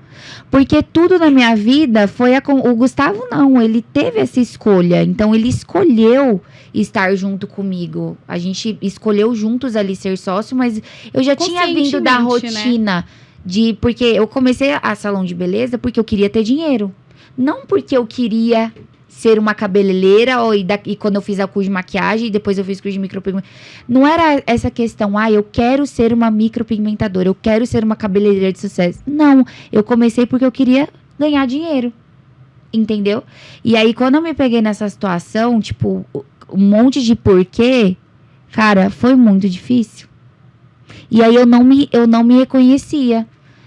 S3: Porque tudo na minha vida foi... O Gustavo não, ele teve essa escolha. Então, ele escolheu estar junto comigo. A gente escolheu juntos ali ser sócio, mas eu já tinha vindo da rotina, né? Porque eu comecei a salão de beleza porque eu queria ter dinheiro. Não porque eu queria ser uma cabeleireira e quando eu fiz a curso de maquiagem e depois eu fiz curso de micropigmentação. Não era essa questão, eu quero ser uma micropigmentadora, eu quero ser uma cabeleireira de sucesso. Não, eu comecei porque eu queria ganhar dinheiro, entendeu? E aí quando eu me peguei nessa situação, tipo, um monte de porquê, cara, foi muito difícil. E aí eu não me reconhecia.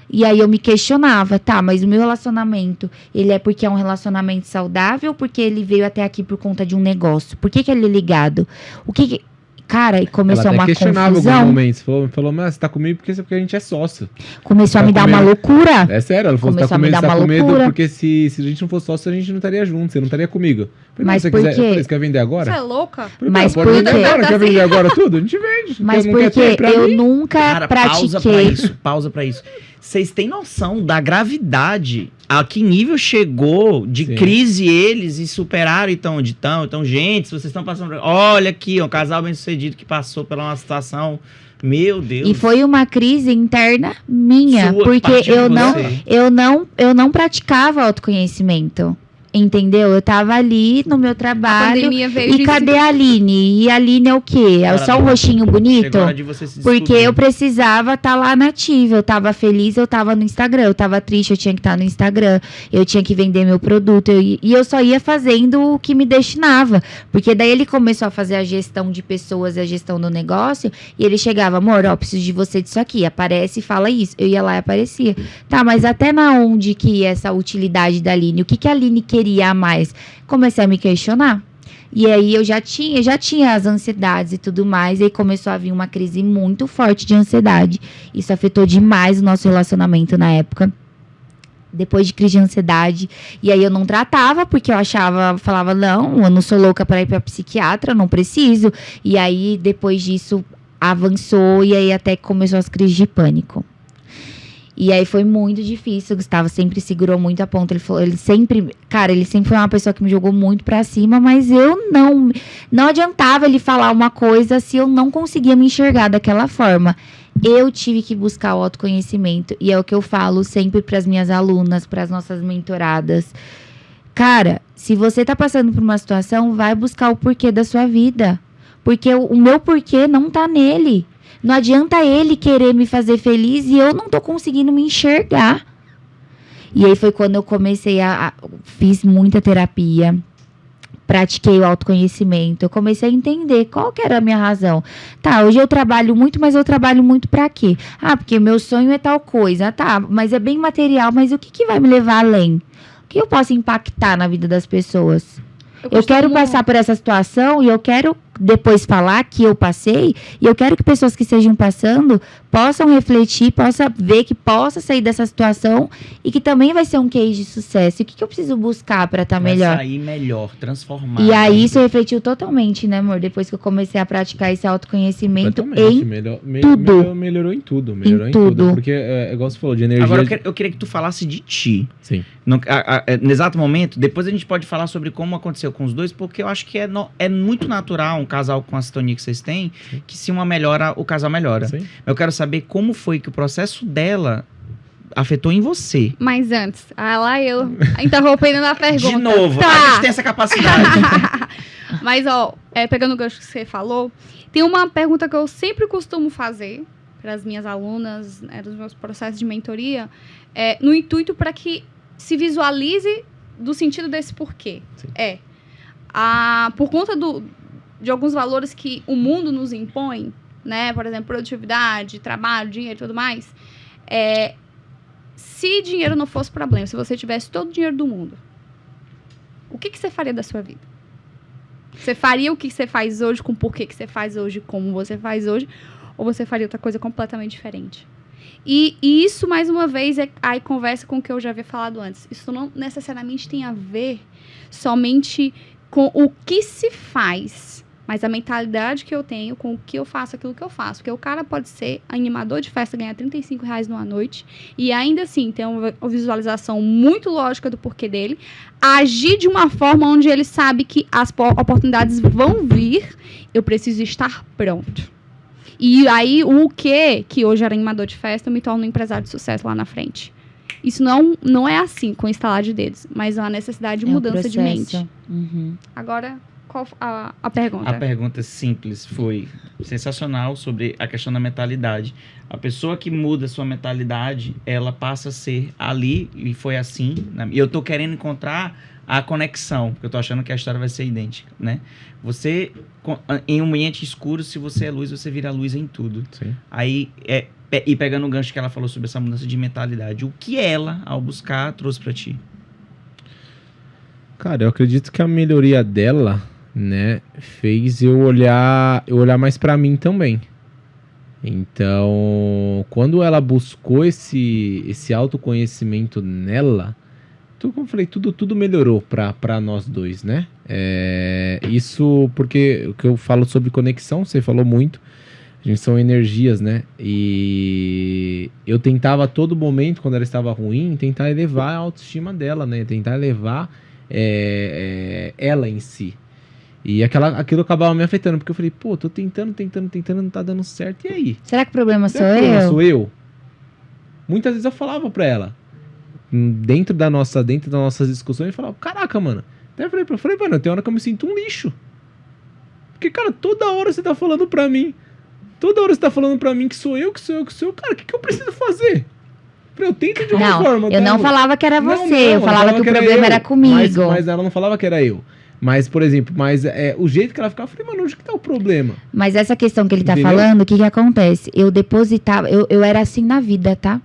S3: E aí eu me questionava, tá, mas o meu relacionamento, ele é porque é um relacionamento saudável ou porque ele veio até aqui por conta de um negócio? Por que ele é ligado? O que... Cara, e começou uma
S4: questionava
S3: confusão.
S4: Alguns momentos. Falou, mas você tá comigo porque a gente é sócio.
S3: Começou a me dar uma loucura.
S4: É sério, ela falou,
S3: começou
S4: você tá
S3: a me dar uma
S4: com medo
S3: loucura.
S4: porque se a gente não fosse sócio, a gente não estaria junto, você não estaria comigo. Falei,
S3: mas
S4: você
S3: por quê?
S4: Você quer vender agora?
S1: Você é louca?
S3: Mas
S4: pode vender agora, quer vender agora tudo? A gente vende.
S3: Mas porque eu nunca pratiquei.
S2: Pausa pra isso. Vocês têm noção da gravidade? A que nível chegou de crise eles e superaram onde estão? Então, gente, se vocês estão passando... Olha aqui, um casal bem-sucedido que passou por uma situação... Meu Deus.
S3: E foi uma crise interna minha. Porque eu não praticava autoconhecimento. Entendeu? Eu tava ali no meu trabalho. E cadê a Aline? E a Aline é o quê? É só um rostinho bonito? Porque eu precisava estar lá nativa. Eu tava feliz, eu tava no Instagram. Eu tava triste, eu tinha que estar no Instagram. Eu tinha que vender meu produto. E eu só ia fazendo o que me destinava. Porque daí ele começou a fazer a gestão de pessoas e a gestão do negócio. E ele chegava, amor, ó, preciso de você disso aqui. Aparece e fala isso. Eu ia lá e aparecia. Tá, mas até na onde que ia essa utilidade da Aline? O que a Aline queria a mais? Comecei a me questionar. E aí eu já tinha as ansiedades e tudo mais. E aí começou a vir uma crise muito forte de ansiedade. Isso afetou demais o nosso relacionamento na época. Depois de crise de ansiedade. E aí eu não tratava, porque eu falava, não, eu não sou louca para ir para psiquiatra, não preciso. E aí depois disso avançou e aí até começou as crises de pânico. E aí foi muito difícil, o Gustavo sempre segurou muito a ponta, ele sempre foi uma pessoa que me jogou muito pra cima, mas eu não adiantava ele falar uma coisa se eu não conseguia me enxergar daquela forma. Eu tive que buscar o autoconhecimento, e é o que eu falo sempre pras minhas alunas, pras nossas mentoradas. Cara, se você tá passando por uma situação, vai buscar o porquê da sua vida, porque o meu porquê não tá nele. Não adianta ele querer me fazer feliz e eu não tô conseguindo me enxergar. E aí foi quando eu comecei fiz muita terapia, pratiquei o autoconhecimento, eu comecei a entender qual que era a minha razão. Tá, hoje eu trabalho muito, mas eu trabalho muito pra quê? Ah, porque meu sonho é tal coisa. Tá, mas é bem material, mas o que vai me levar além? O que eu posso impactar na vida das pessoas? Eu quero passar por essa situação e eu quero depois falar que eu passei, e eu quero que pessoas que estejam passando possam refletir, possam ver que possa sair dessa situação e que também vai ser um case de sucesso. E o que eu preciso buscar para estar melhor?
S2: Sair melhor, transformar.
S3: E aí isso refletiu totalmente, né, amor? Depois que eu comecei a praticar esse autoconhecimento tudo.
S4: Melhorou em tudo. Melhorou em tudo. Porque, igual você falou, de energia...
S2: Agora, eu queria que tu falasse de ti.
S4: Sim.
S2: No exato momento, depois a gente pode falar sobre como aconteceu com os dois, porque eu acho que é muito natural um casal com a sintonia que vocês têm, que se uma melhora, o casal melhora.
S4: Sim.
S2: Eu quero saber como foi que o processo dela afetou em você.
S1: Mas antes, lá eu interrompendo na pergunta.
S2: De novo,
S1: tá.
S2: A gente tem essa capacidade.
S1: Mas, pegando o gancho que você falou, tem uma pergunta que eu sempre costumo fazer para as minhas alunas, dos meus processos de mentoria, no intuito para que se visualize do sentido desse porquê.
S4: Sim.
S1: Por conta de alguns valores que o mundo nos impõe, né? Por exemplo, produtividade, trabalho, dinheiro e tudo mais. Se dinheiro não fosse problema, se você tivesse todo o dinheiro do mundo, o que você faria da sua vida? Você faria o que você faz hoje, com o porquê que você faz hoje, como você faz hoje, ou você faria outra coisa completamente diferente? E isso, mais uma vez, aí conversa com o que eu já havia falado antes. Isso não necessariamente tem a ver somente com o que se faz, mas a mentalidade que eu tenho com o que eu faço, aquilo que eu faço. Porque o cara pode ser animador de festa, ganhar R$35 numa noite, e ainda assim ter uma visualização muito lógica do porquê dele, agir de uma forma onde ele sabe que as oportunidades vão vir, eu preciso estar pronto. E aí, o que hoje era animador de festa, eu me torno um empresário de sucesso lá na frente. Isso não é assim, com instalar de dedos, mas é uma necessidade de mudança de mente.
S3: Uhum.
S1: Agora, qual a pergunta?
S2: A pergunta simples foi sensacional sobre a questão da mentalidade. A pessoa que muda sua mentalidade, ela passa a ser ali, e foi assim, né? E eu tô querendo encontrar a conexão, porque eu tô achando que a história vai ser idêntica, né? Você, em um ambiente escuro, se você é luz, você vira luz em tudo.
S4: Sim.
S2: Aí, E pegando o gancho que ela falou sobre essa mudança de mentalidade, o que ela, ao buscar, trouxe pra ti?
S4: Cara, eu acredito que a melhoria dela, né, fez eu olhar mais pra mim também. Então, quando ela buscou esse autoconhecimento nela, como eu falei, tudo melhorou pra nós dois, né? Isso porque o que eu falo sobre conexão, você falou muito, a gente são energias, né? E eu tentava a todo momento, quando ela estava ruim, tentar elevar a autoestima dela, né? Tentar elevar ela em si. E aquilo acabava me afetando, porque eu falei, pô, tô tentando, não tá dando certo, e aí?
S3: Será que o problema sou eu?
S4: Muitas vezes eu falava pra ela, dentro das nossas discussões, eu falava, caraca, mano. Até eu falei, mano, tem hora que eu me sinto um lixo. Porque, cara, toda hora você tá falando pra mim. Toda hora você tá falando pra mim que sou eu. Cara, o que eu preciso fazer? Eu tento de uma forma.
S3: Eu não falava que era você, eu falava que o problema era comigo.
S4: Mas ela não falava que era eu. Mas, por exemplo, o jeito que ela ficava, eu falei, mano, onde que tá o problema?
S3: Mas essa questão que ele tá falando, o que acontece? Eu depositava, eu era assim na vida, tá?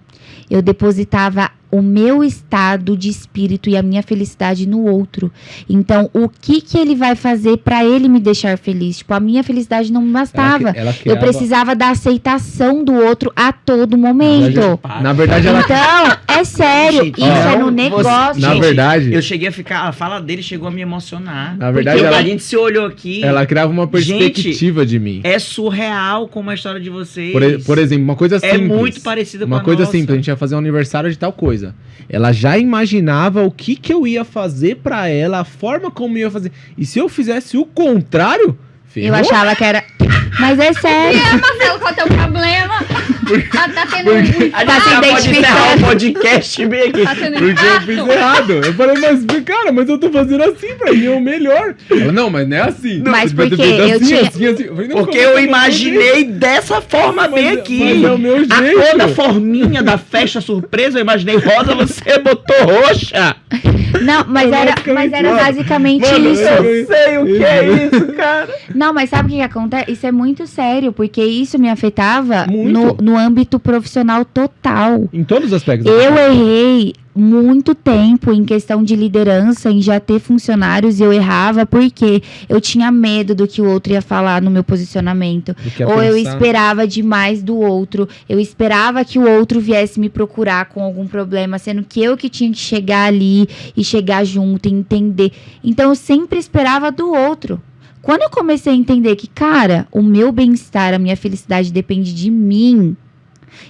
S3: Eu depositava o meu estado de espírito e a minha felicidade no outro. Então, o que ele vai fazer pra ele me deixar feliz? Tipo, a minha felicidade não me bastava. Eu precisava da aceitação do outro a todo momento.
S4: Na verdade,
S3: Então, é sério. Gente, isso é no negócio.
S4: Na verdade...
S2: Eu cheguei a ficar... A fala dele chegou a me emocionar.
S4: Na verdade,
S2: a gente se olhou aqui...
S4: Ela criava uma perspectiva de mim.
S2: É surreal como a história de vocês...
S4: Por exemplo, uma coisa simples.
S2: É muito parecida com a nossa.
S4: Uma coisa simples. A gente ia fazer um aniversário de tal coisa. Ela já imaginava o que eu ia fazer pra ela, a forma como eu ia fazer. E se eu fizesse o contrário, ferrou.
S3: Eu achava que era... Mas é sério.
S1: Marcelo, qual é o teu problema? Tá tendo muito...
S2: A gente pode encerrar o podcast bem aqui.
S1: Tá tendo
S4: Porque eu fiz errado. Eu falei, mas eu tô fazendo assim, pra mim é o melhor. Ela, não, mas não é assim.
S3: Mas porque
S4: eu
S3: tinha...
S4: Eu falei,
S2: porque eu imaginei dessa forma bem aqui.
S4: Mas é o meu jeito.
S2: A cor da forminha da festa surpresa, eu imaginei rosa, você botou roxa.
S3: Não, mas era basicamente isso.
S2: Eu sei o que é isso, cara.
S3: Não, mas sabe o que acontece? Isso é muito sério, porque isso me afetava no âmbito profissional total.
S4: Em todos os aspectos.
S3: Eu errei muito tempo em questão de liderança, em já ter funcionários, e eu errava porque eu tinha medo do que o outro ia falar no meu posicionamento. Ou eu esperava demais do outro. Eu esperava que o outro viesse me procurar com algum problema, sendo que eu que tinha que chegar ali e chegar junto e entender. Então eu sempre esperava do outro. Quando eu comecei a entender que, cara, o meu bem-estar, a minha felicidade depende de mim,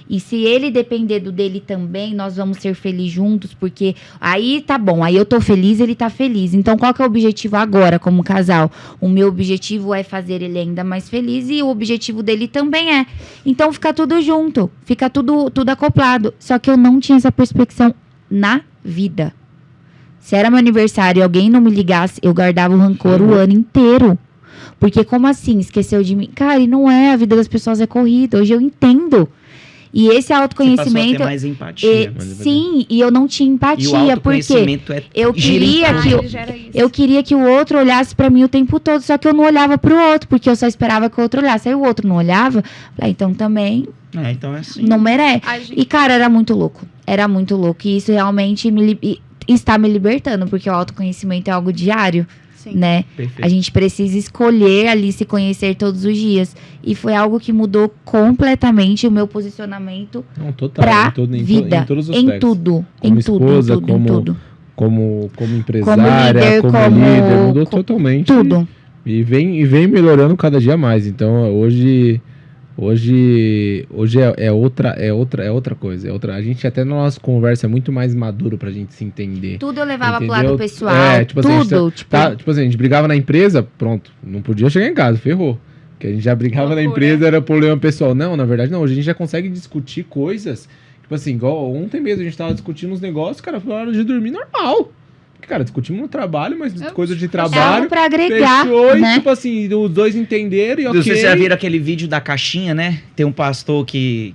S3: e se ele depender do dele também, nós vamos ser felizes juntos, porque aí tá bom, aí eu tô feliz, ele tá feliz. Então, qual que é o objetivo agora, como casal? O meu objetivo é fazer ele ainda mais feliz e o objetivo dele também é. Então, fica tudo junto, fica tudo acoplado. Só que eu não tinha essa perspectiva na vida. Se era meu aniversário e alguém não me ligasse, eu guardava o rancor o ano inteiro. Porque como assim? Esqueceu de mim? Cara, e não é. A vida das pessoas é corrida. Hoje eu entendo. E esse autoconhecimento... Você passou
S2: a ter mais empatia.
S3: Sim, e eu não tinha empatia.
S2: E o autoconhecimento
S3: porque eu queria que o outro olhasse pra mim o tempo todo. Só que eu não olhava pro outro, porque eu só esperava que o outro olhasse. Aí o outro não olhava. Falei, então também...
S2: então é assim.
S3: Não merece. E, cara, era muito louco. Era muito louco. E isso realmente está me libertando, porque o autoconhecimento é algo diário. Sim. Né? A gente precisa escolher ali se conhecer todos os dias. E foi algo que mudou completamente o meu posicionamento pra vida. Em todos os aspectos. Como
S4: esposa, como empresária, como líder, mudou totalmente.
S3: Tudo.
S4: E vem melhorando cada dia mais. Então, hoje é outra coisa. A gente até na nossa conversa é muito mais maduro pra gente se entender.
S3: Tudo eu levava pro lado pessoal.
S4: Tipo assim, a gente brigava na empresa, pronto, não podia chegar em casa, ferrou. Porque a gente já brigava na empresa, era problema pessoal. Não, na verdade não, hoje a gente já consegue discutir coisas. Tipo assim, igual ontem mesmo a gente tava discutindo uns negócios, cara, foi hora de dormir normal. Cara, discutimos no trabalho, mas coisa de trabalho.
S3: Pra agregar,
S4: fechou, né? E, tipo assim, os dois entenderam e ok.
S2: Vocês já viram aquele vídeo da caixinha, né? Tem um pastor que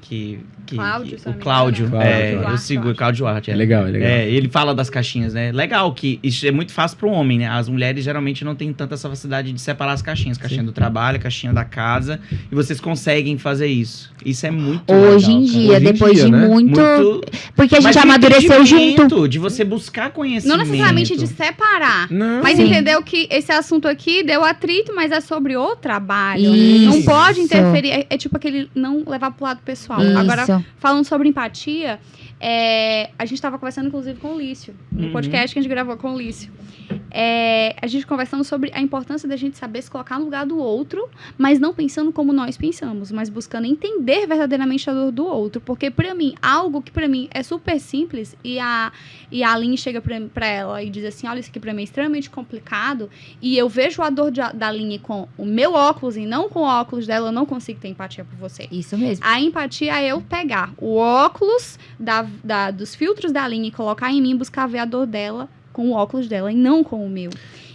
S1: Cláudio,
S2: o Cláudio.
S4: Cláudio.
S2: Eu sigo o Cláudio Duarte.
S4: É legal, é legal.
S2: Ele fala das caixinhas, né? Legal que isso é muito fácil pro homem, né? As mulheres geralmente não têm tanta essa facilidade de separar as caixinhas. Caixinha do trabalho, caixinha da casa. E vocês conseguem fazer isso. Isso é muito
S3: Hoje
S2: legal,
S3: em dia,
S2: cara.
S3: depois de
S4: né?
S3: muito... Porque a gente amadureceu junto.
S2: De você buscar conhecimento.
S1: Não necessariamente de separar.
S4: Não.
S1: Mas
S3: Sim.
S1: entendeu que esse assunto aqui deu atrito, mas é sobre o trabalho.
S3: Isso.
S1: Não pode interferir. É tipo aquele não levar pro lado pessoal.
S3: Isso.
S1: Agora, falando sobre empatia, a gente tava conversando, inclusive, com o Lício. No podcast que a gente gravou com o Lício. A gente conversando sobre a importância da gente saber se colocar no lugar do outro, mas não pensando como nós pensamos, mas buscando entender verdadeiramente a dor do outro. Porque, pra mim, algo que pra mim é super simples, e a Aline chega pra ela e diz assim, olha, isso aqui pra mim é extremamente complicado, e eu vejo a dor da Aline com o meu óculos e não com o óculos dela, eu não consigo ter empatia por você.
S3: Isso mesmo.
S1: A empatia é eu pegar o óculos dos filtros da Aline e colocar em mim, buscar ver a dor dela com o óculos dela e não com o meu.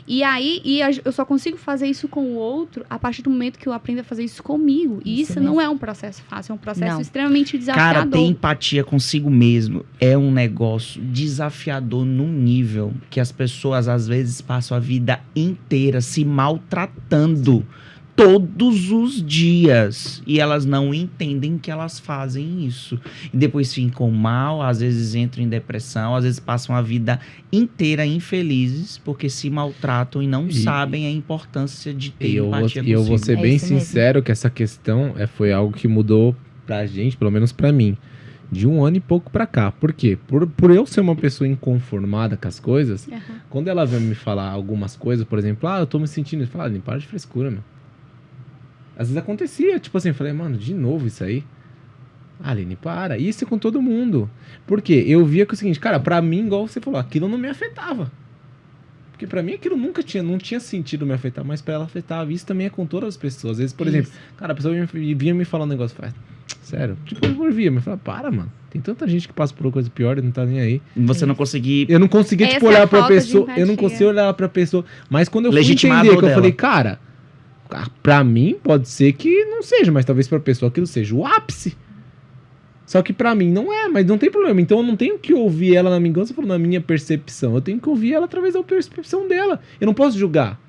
S1: E aí, eu só consigo fazer isso com o outro a partir do momento que eu aprendo a fazer isso comigo. E isso não é um processo fácil, é um processo extremamente desafiador.
S2: Cara, ter empatia consigo mesmo é um negócio desafiador num nível que as pessoas, às vezes, passam a vida inteira se maltratando todos os dias. E elas não entendem que elas fazem isso. E depois ficam mal, às vezes entram em depressão, às vezes passam a vida inteira infelizes porque se maltratam e não sabem a importância de ter empatia consigo.
S4: E eu vou ser bem sincero que essa questão foi algo que mudou pra gente, pelo menos pra mim, de 1 ano e pouco pra cá. Por quê? Por eu ser uma pessoa inconformada com as coisas, quando ela vem me falar algumas coisas, por exemplo, eu tô me sentindo... Eu falo, para de frescura, meu. Às vezes acontecia, tipo assim, eu falei, mano, de novo isso aí? Aline, para. Isso é com todo mundo. Por quê? Eu via que o seguinte, cara, pra mim, igual você falou, aquilo não me afetava. Porque pra mim aquilo não tinha sentido me afetar, mas pra ela afetava. Isso também é com todas as pessoas. Às vezes, por exemplo, cara, a pessoa vinha me falar um negócio, fala, sério, tipo, eu via, mas fala, para, mano. Tem tanta gente que passa por uma coisa pior e não tá nem aí.
S2: Você não conseguia...
S4: Eu não conseguia, tipo, olhar pra pessoa. Eu não conseguia olhar pra pessoa. Mas quando eu fui entender, que eu falei, cara... Pra mim, pode ser que não seja, mas talvez pra pessoa aquilo seja o ápice. Só que pra mim não é, mas não tem problema. Então eu não tenho que ouvir ela na minha, você falou, na minha percepção. Eu tenho que ouvir ela através da percepção dela. Eu não posso julgar.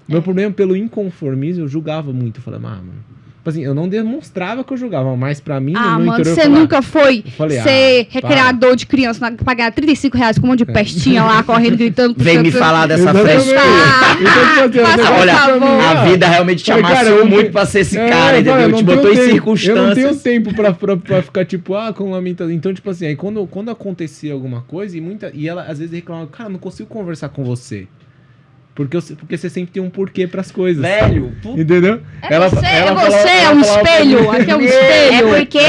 S4: Meu problema pelo inconformismo, eu julgava muito. Eu falei, mano... Tipo assim, eu não demonstrava que eu julgava, mas pra mim, no meu
S1: mano,
S4: interior...
S1: você nunca foi ser recreador de criança, pagar R$35 com um monte de pestinha lá, correndo, gritando...
S2: Vem me falar dessa festa. Olha, a vida realmente te amassou muito pra ser esse cara, entendeu? Te botou em circunstâncias.
S4: Eu não tenho tempo pra ficar, tipo, com lamentação. Então, tipo assim, aí quando acontecia alguma coisa, e ela às vezes reclamava, cara, não consigo conversar com você. Porque você sempre tem um porquê pras coisas.
S2: Velho,
S4: entendeu?
S1: Você é um espelho. Aqui é um espelho.
S3: É porque...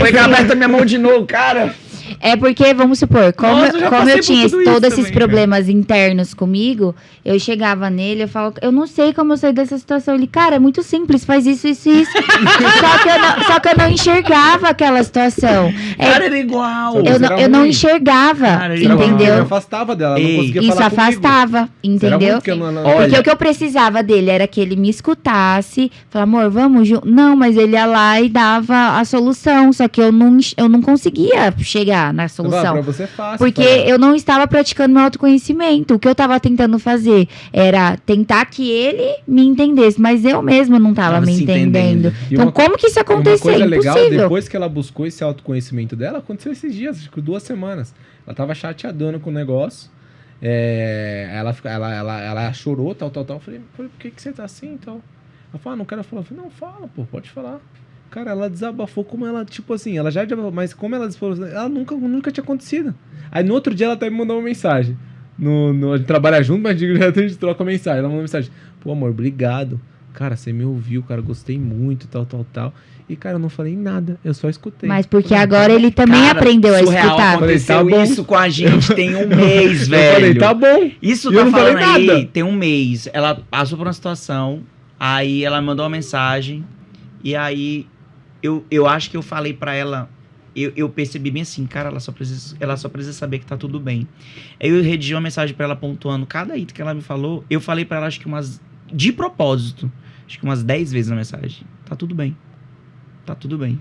S2: Vem cá, aperta minha mão de novo, cara.
S3: É porque, vamos supor, como eu tinha todos esses problemas internos comigo, eu chegava nele, eu falo, eu não sei como eu sair dessa situação. Ele, cara, é muito simples, faz isso, isso, isso. só que eu não enxergava aquela situação.
S2: Cara, era igual.
S3: Eu não enxergava, cara, entendeu?
S4: Eu afastava dela, não conseguia
S3: isso
S4: falar
S3: afastava, entendeu? Porque o que eu precisava dele era que ele me escutasse, falar, amor, vamos junto. Não, mas ele ia lá e dava a solução, só que eu não conseguia chegar na solução.
S4: Pra você é fácil,
S3: porque eu não estava praticando meu autoconhecimento. O que eu estava tentando fazer era tentar que ele me entendesse, mas eu mesma não estava me entendendo. Então, como que isso aconteceu?
S4: Uma coisa
S3: impossível.
S4: Legal, depois que ela buscou esse autoconhecimento dela, aconteceu esses dias, acho que 2 semanas. Ela tava chateadona com o negócio. Ela chorou, tal. Eu falei, por que você tá assim, tal? Ela falou, não quero falar. Eu falei, não, fala, pô, pode falar. Cara, ela desabafou como ela, tipo assim, ela já desabafou, mas como ela desabafou, ela nunca tinha acontecido. Aí no outro dia ela até me mandou uma mensagem. A gente trabalha junto, mas digo, já a gente troca mensagem. Ela mandou uma mensagem, pô, amor, obrigado. Cara, você me ouviu, cara, gostei muito, tal. E, cara, eu não falei nada, eu só escutei.
S3: Mas porque agora ele também aprendeu a escutar.
S2: Aconteceu isso com a gente tem um mês, velho. Eu falei,
S4: tá bom.
S2: Isso tá falando aí, tem um mês. Ela passou por uma situação, aí ela mandou uma mensagem, e aí... Eu acho que eu falei pra ela, eu percebi bem assim, cara, ela só precisa saber que tá tudo bem. Aí eu redigi uma mensagem pra ela pontuando cada item que ela me falou, eu falei pra ela, acho que de propósito, acho que umas 10 vezes na mensagem, tá tudo bem, tá tudo bem.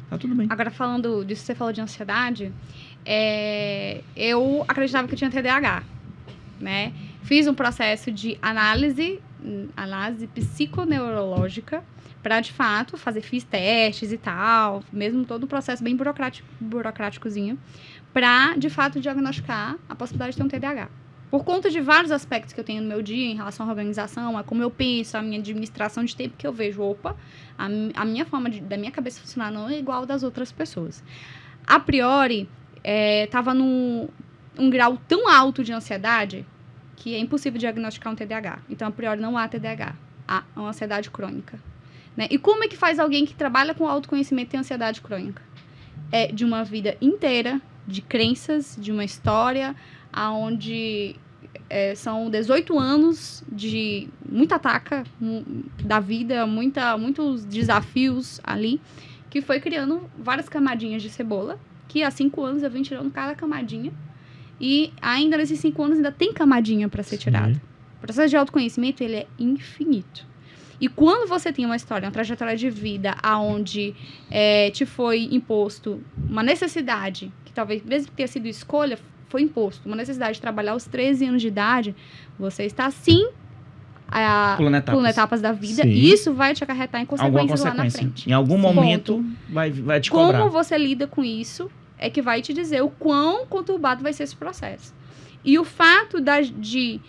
S2: Tá tudo bem.
S1: Agora, falando disso que você falou de ansiedade, eu acreditava que eu tinha TDAH, né? Fiz um processo de análise psiconeurológica para, de fato, fiz testes e tal, mesmo todo o processo bem burocráticozinho, para, de fato, diagnosticar a possibilidade de ter um TDAH. Por conta de vários aspectos que eu tenho no meu dia em relação à organização, a como eu penso, a minha administração de tempo, que eu vejo, a minha forma da minha cabeça funcionar não é igual das outras pessoas. A priori, estava num grau tão alto de ansiedade que é impossível diagnosticar um TDAH. Então, a priori, não há TDAH. Há uma ansiedade crônica. Né? E como é que faz alguém que trabalha com autoconhecimento ter ansiedade crônica? É de uma vida inteira, de crenças, de uma história, onde são 18 anos de muita taca da vida, muitos desafios ali, que foi criando várias camadinhas de cebola, que há 5 anos eu venho tirando cada camadinha, e ainda nesses 5 anos ainda tem camadinha para ser tirada. O processo de autoconhecimento, ele é infinito. E quando você tem uma história, uma trajetória de vida onde te foi imposto uma necessidade, que talvez, mesmo que tenha sido escolha, foi imposto uma necessidade de trabalhar aos 13 anos de idade, você está, sim, pulando etapas da vida,
S4: sim.
S1: E isso vai te acarretar em consequências lá na frente.
S2: Em algum momento vai te cobrar.
S1: Como você lida com isso é que vai te dizer o quão conturbado vai ser esse processo. E o fato de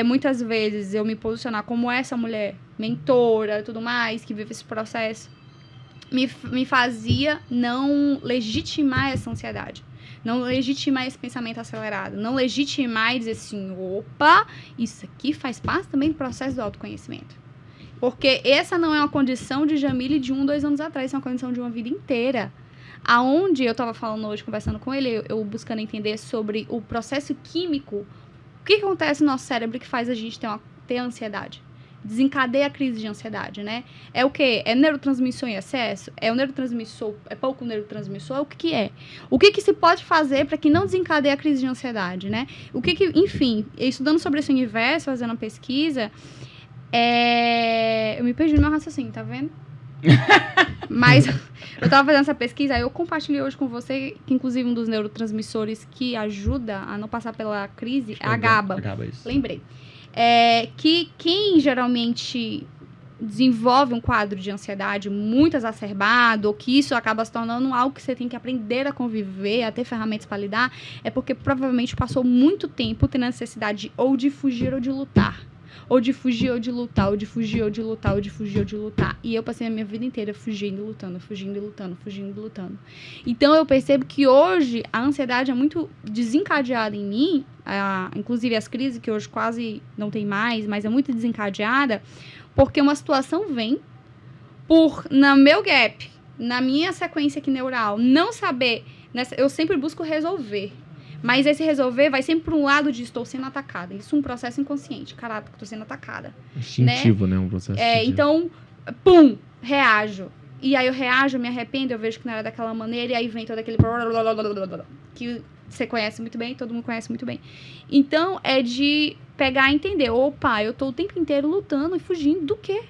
S1: muitas vezes eu me posicionar como essa mulher mentora e tudo mais, que vive esse processo, me fazia não legitimar essa ansiedade. Não legitimar esse pensamento acelerado. Não legitimar e dizer assim, opa, isso aqui faz parte também do processo do autoconhecimento. Porque essa não é uma condição de Jamile de 1, 2 anos atrás, é uma condição de uma vida inteira. Aonde eu estava falando hoje, conversando com ele, eu buscando entender sobre o processo químico. O que acontece no nosso cérebro que faz a gente ter ansiedade? Desencadeia a crise de ansiedade, né? É o quê? É neurotransmissor em excesso? É o neurotransmissor? É pouco neurotransmissor? É o que é? O que se pode fazer para que não desencadeie a crise de ansiedade, né? Enfim, estudando sobre esse universo, fazendo uma pesquisa, eu me perdi no meu raciocínio, tá vendo? Mas eu tava fazendo essa pesquisa, aí eu compartilhei hoje com você que, inclusive, um dos neurotransmissores que ajuda a não passar pela crise é a GABA. Lembrei. Que quem geralmente desenvolve um quadro de ansiedade muito exacerbado, ou que isso acaba se tornando algo que você tem que aprender a conviver, a ter ferramentas para lidar, é porque provavelmente passou muito tempo tendo a necessidade ou de fugir ou de lutar. Ou de fugir ou de lutar, ou de fugir ou de lutar, ou de fugir ou de lutar. E eu passei a minha vida inteira fugindo e lutando, fugindo e lutando, fugindo e lutando. Então eu percebo que hoje a ansiedade é muito desencadeada em mim, inclusive as crises que hoje quase não tem mais, mas é muito desencadeada, porque uma situação vem no meu gap, na minha sequência aqui neural, não saber, eu sempre busco resolver. Mas esse resolver vai sempre para um lado de estou sendo atacada. Isso é um processo inconsciente. Caraca, estou sendo atacada.
S4: Instintivo, né? Um processo instintivo.
S1: Então, pum, reajo. E aí eu reajo, me arrependo, eu vejo que não era daquela maneira, e aí vem todo aquele... que você conhece muito bem, todo mundo conhece muito bem. Então, é de pegar e entender. Opa, eu estou o tempo inteiro lutando e fugindo do quê?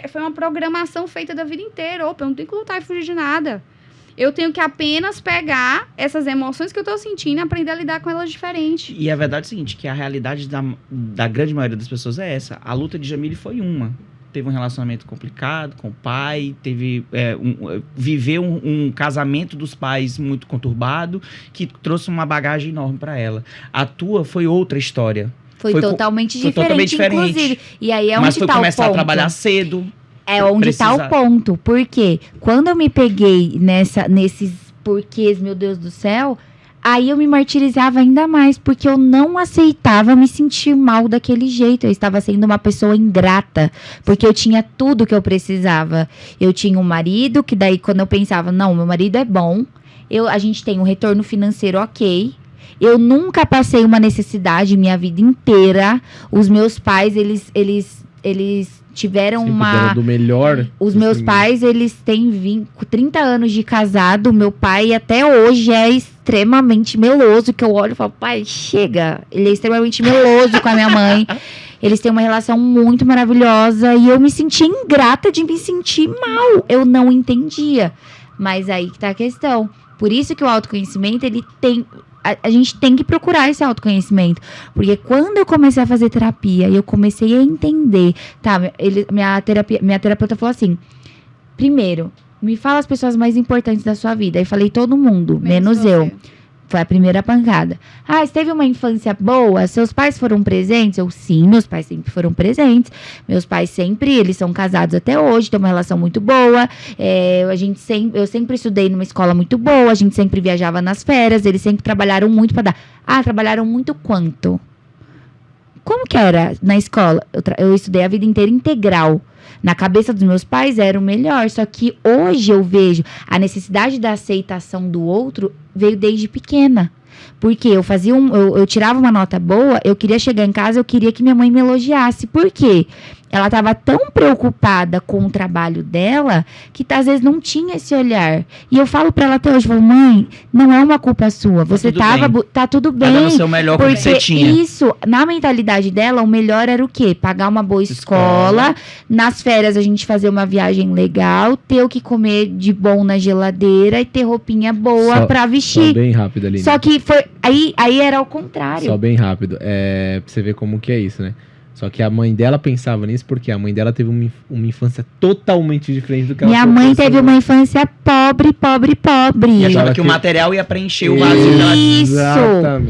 S1: Foi uma programação feita da vida inteira. Opa, eu não tenho que lutar e fugir de nada. Eu tenho que apenas pegar essas emoções que eu tô sentindo e aprender a lidar com elas diferente.
S2: E a verdade é o seguinte, que a realidade da grande maioria das pessoas é essa. A luta de Jamile foi uma. Teve um relacionamento complicado com o pai, viveu um casamento dos pais muito conturbado, que trouxe uma bagagem enorme para ela. A tua foi outra história.
S3: Foi totalmente diferente, inclusive. E aí é onde
S2: mas foi começar a trabalhar cedo.
S3: É onde tá o ponto. Porque quando eu me peguei nesses porquês, meu Deus do céu, aí eu me martirizava ainda mais, porque eu não aceitava me sentir mal daquele jeito. Eu estava sendo uma pessoa ingrata, porque eu tinha tudo que eu precisava. Eu tinha um marido, que daí quando eu pensava, não, meu marido é bom, a gente tem um retorno financeiro ok. Eu nunca passei uma necessidade minha vida inteira. Os meus pais, eles tiveram
S4: sempre do melhor.
S3: Os meus pais, eles têm 30 anos de casado. Meu pai até hoje é extremamente meloso, que eu olho e falo, pai, chega. Ele é extremamente meloso com a minha mãe. Eles têm uma relação muito maravilhosa e eu me sentia ingrata de me sentir mal. Eu não entendia. Mas aí que tá a questão. Por isso que o autoconhecimento, ele tem... A gente tem que procurar esse autoconhecimento. Porque quando eu comecei a fazer terapia e eu comecei a entender... Tá, minha terapeuta falou assim... Primeiro, me fala as pessoas mais importantes da sua vida. Aí falei todo mundo, menos eu. Foi a primeira pancada. Você teve uma infância boa? Seus pais foram presentes? Eu, sim, meus pais sempre foram presentes. Meus pais sempre, eles são casados até hoje, têm uma relação muito boa. Eu sempre estudei numa escola muito boa, a gente sempre viajava nas férias, eles sempre trabalharam muito para dar. Trabalharam muito quanto? Como que era na escola? Eu estudei a vida inteira integral. Na cabeça dos meus pais era o melhor, só que hoje eu vejo a necessidade da aceitação do outro veio desde pequena. Porque eu tirava uma nota boa, eu queria chegar em casa, eu queria que minha mãe me elogiasse. Por quê? Ela estava tão preocupada com o trabalho dela que às vezes não tinha esse olhar. E eu falo pra ela até hoje, mãe, não é uma culpa sua. Você tá tudo bem. Tá
S2: dando o seu melhor porque você tinha.
S3: Isso, na mentalidade dela, o melhor era o quê? Pagar uma boa escola. Nas férias a gente fazer uma viagem legal, ter o que comer de bom na geladeira e ter roupinha boa pra vestir.
S4: Só bem rápido ali.
S3: Só que foi aí era ao contrário.
S4: Só bem rápido. Pra você ver como que é isso, né? Só que a mãe dela pensava nisso porque a mãe dela teve uma infância totalmente diferente do que ela
S3: Minha mãe teve uma infância pobre.
S2: E achava que o material ia preencher o vazio dela.
S3: Isso!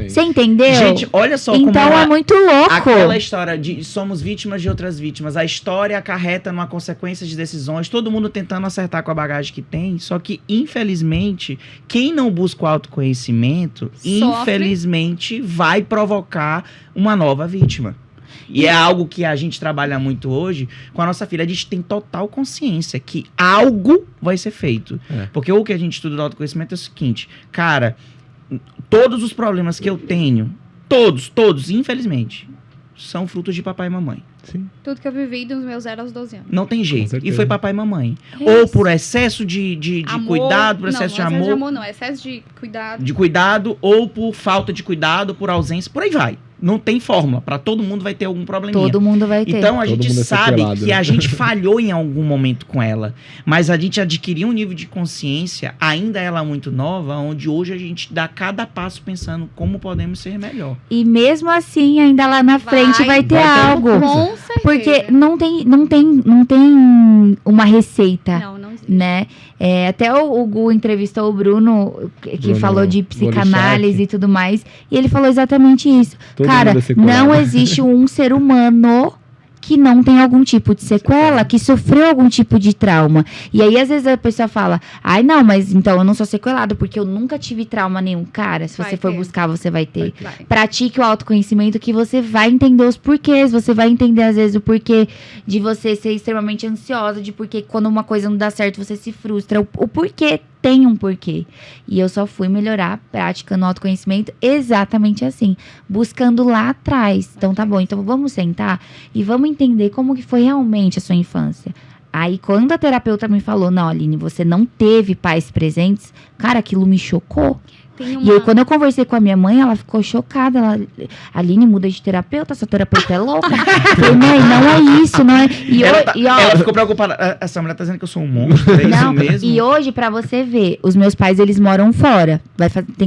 S3: Você entendeu?
S2: Gente, olha só como
S3: então é muito louco.
S2: Aquela história de somos vítimas de outras vítimas. A história acarreta numa consequência de decisões. Todo mundo tentando acertar com a bagagem que tem. Só que, infelizmente, quem não busca o autoconhecimento, infelizmente, vai provocar uma nova vítima. E é algo que a gente trabalha muito hoje com a nossa filha. A gente tem total consciência que algo vai ser feito. Porque o que a gente estuda do autoconhecimento é o seguinte. Cara, todos os problemas que eu tenho, todos, infelizmente, são frutos de papai e mamãe.
S1: Sim. Tudo que eu vivi dos meus 0 aos 12 anos.
S2: Não tem jeito. E foi papai e mamãe. Ou por excesso de cuidado, por excesso de amor. Não,
S1: excesso de amor não. Excesso de cuidado.
S2: De cuidado, ou por falta de cuidado, por ausência, por aí vai. Não tem fórmula. Pra todo mundo vai ter algum probleminha.
S3: Todo mundo vai ter.
S2: Então a gente sabe que a gente falhou em algum momento com ela. Mas a gente adquiriu um nível de consciência, ainda ela muito nova, onde hoje a gente dá cada passo pensando como podemos ser melhor.
S3: E mesmo assim, ainda lá na frente vai ter algo.
S1: Com certeza.
S3: Porque não tem uma receita.
S1: Não existe.
S3: Né? Até o Gu entrevistou o Bruno, que falou de psicanálise e tudo mais. E ele falou exatamente isso. Cara, não existe um ser humano que não tem algum tipo de sequela, que sofreu algum tipo de trauma. E aí, às vezes, a pessoa fala, não, mas então eu não sou sequelado, porque eu nunca tive trauma nenhum. Cara, se você for buscar, você vai ter. Pratique o autoconhecimento que você vai entender os porquês, você vai entender, às vezes, o porquê de você ser extremamente ansiosa, de porquê quando uma coisa não dá certo, você se frustra. O porquê tem um porquê. E eu só fui melhorar praticando o autoconhecimento exatamente assim, buscando lá atrás. Então tá bom, então vamos sentar e vamos entender como que foi realmente a sua infância. Aí quando a terapeuta me falou, não, Aline, você não teve pais presentes, cara, aquilo me chocou. E aí, quando eu conversei com a minha mãe, ela ficou chocada. Aline, muda de terapeuta, sua terapeuta é louca. Eu falei, mãe, não é isso, não é.
S2: Ela ficou preocupada. Essa mulher tá dizendo que eu sou um monstro, é isso mesmo?
S3: E hoje, pra você ver, os meus pais, eles moram fora.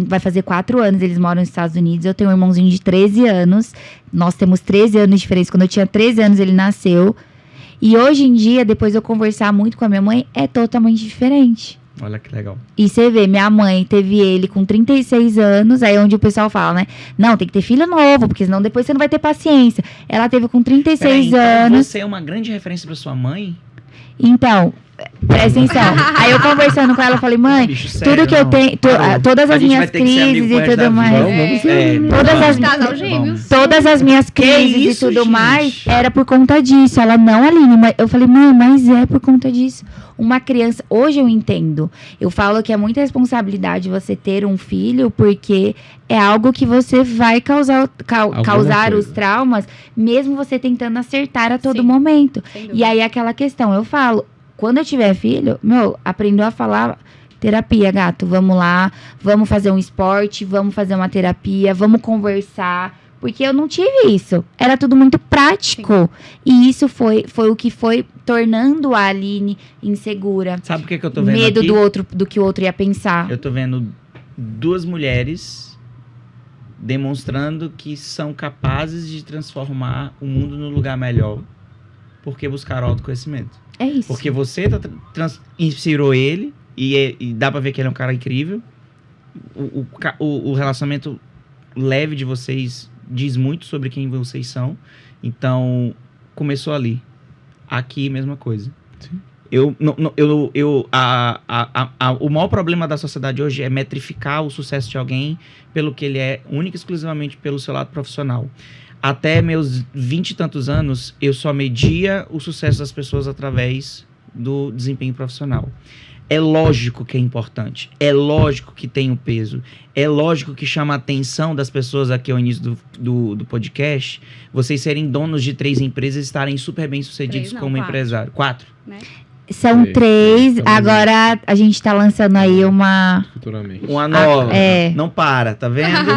S3: Vai fazer 4 anos, eles moram nos Estados Unidos. Eu tenho um irmãozinho de 13 anos. Nós temos 13 anos de diferença. Quando eu tinha 13 anos, ele nasceu. E hoje em dia, depois de eu conversar muito com a minha mãe, é totalmente diferente.
S2: Olha que legal.
S3: E você vê, minha mãe teve ele com 36 anos, aí onde o pessoal fala, né? Não, tem que ter filho novo, porque senão depois você não vai ter paciência. Ela teve com 36 anos.
S2: Você é uma grande referência pra sua mãe?
S3: Então, presta atenção. Aí eu conversando com ela, eu falei, mãe, tudo que eu tenho, todas as minhas crises e tudo mais. Todas as minhas crises e tudo mais, era por conta disso. Ela, não, Aline, eu falei, mãe, mas é por conta disso. Uma criança, hoje eu entendo. Eu falo que é muita responsabilidade você ter um filho, porque é algo que você vai causar os traumas, mesmo você tentando acertar a todo momento. E aí aquela questão, eu falo, quando eu tiver filho, aprendeu a falar terapia, gato, vamos lá, vamos fazer um esporte, vamos fazer uma terapia, vamos conversar. Porque eu não tive isso. Era tudo muito prático. Sim. E isso foi o que foi tornando a Aline insegura.
S2: Sabe o que eu tô vendo
S3: Medo
S2: aqui?
S3: do que o outro ia pensar.
S2: Eu tô vendo 2 mulheres demonstrando que são capazes de transformar o mundo num lugar melhor porque buscaram autoconhecimento.
S3: É isso.
S2: Porque você inspirou ele e dá pra ver que ele é um cara incrível. O relacionamento leve de vocês diz muito sobre quem vocês são. Então, começou ali. Aqui, mesma coisa. Sim. O maior problema da sociedade hoje é metrificar o sucesso de alguém pelo que ele é, única e exclusivamente pelo seu lado profissional. Até meus 20 e tantos anos, eu só media o sucesso das pessoas através do desempenho profissional. É lógico que é importante, é lógico que tem um peso, é lógico que chama a atenção das pessoas aqui ao início do podcast, vocês serem donos de 3 empresas e estarem super bem sucedidos como 4. Empresário. 4?
S1: Né?
S3: São 3, agora a gente tá lançando aí uma...
S4: Futuramente.
S2: Uma nova. Não para, tá vendo?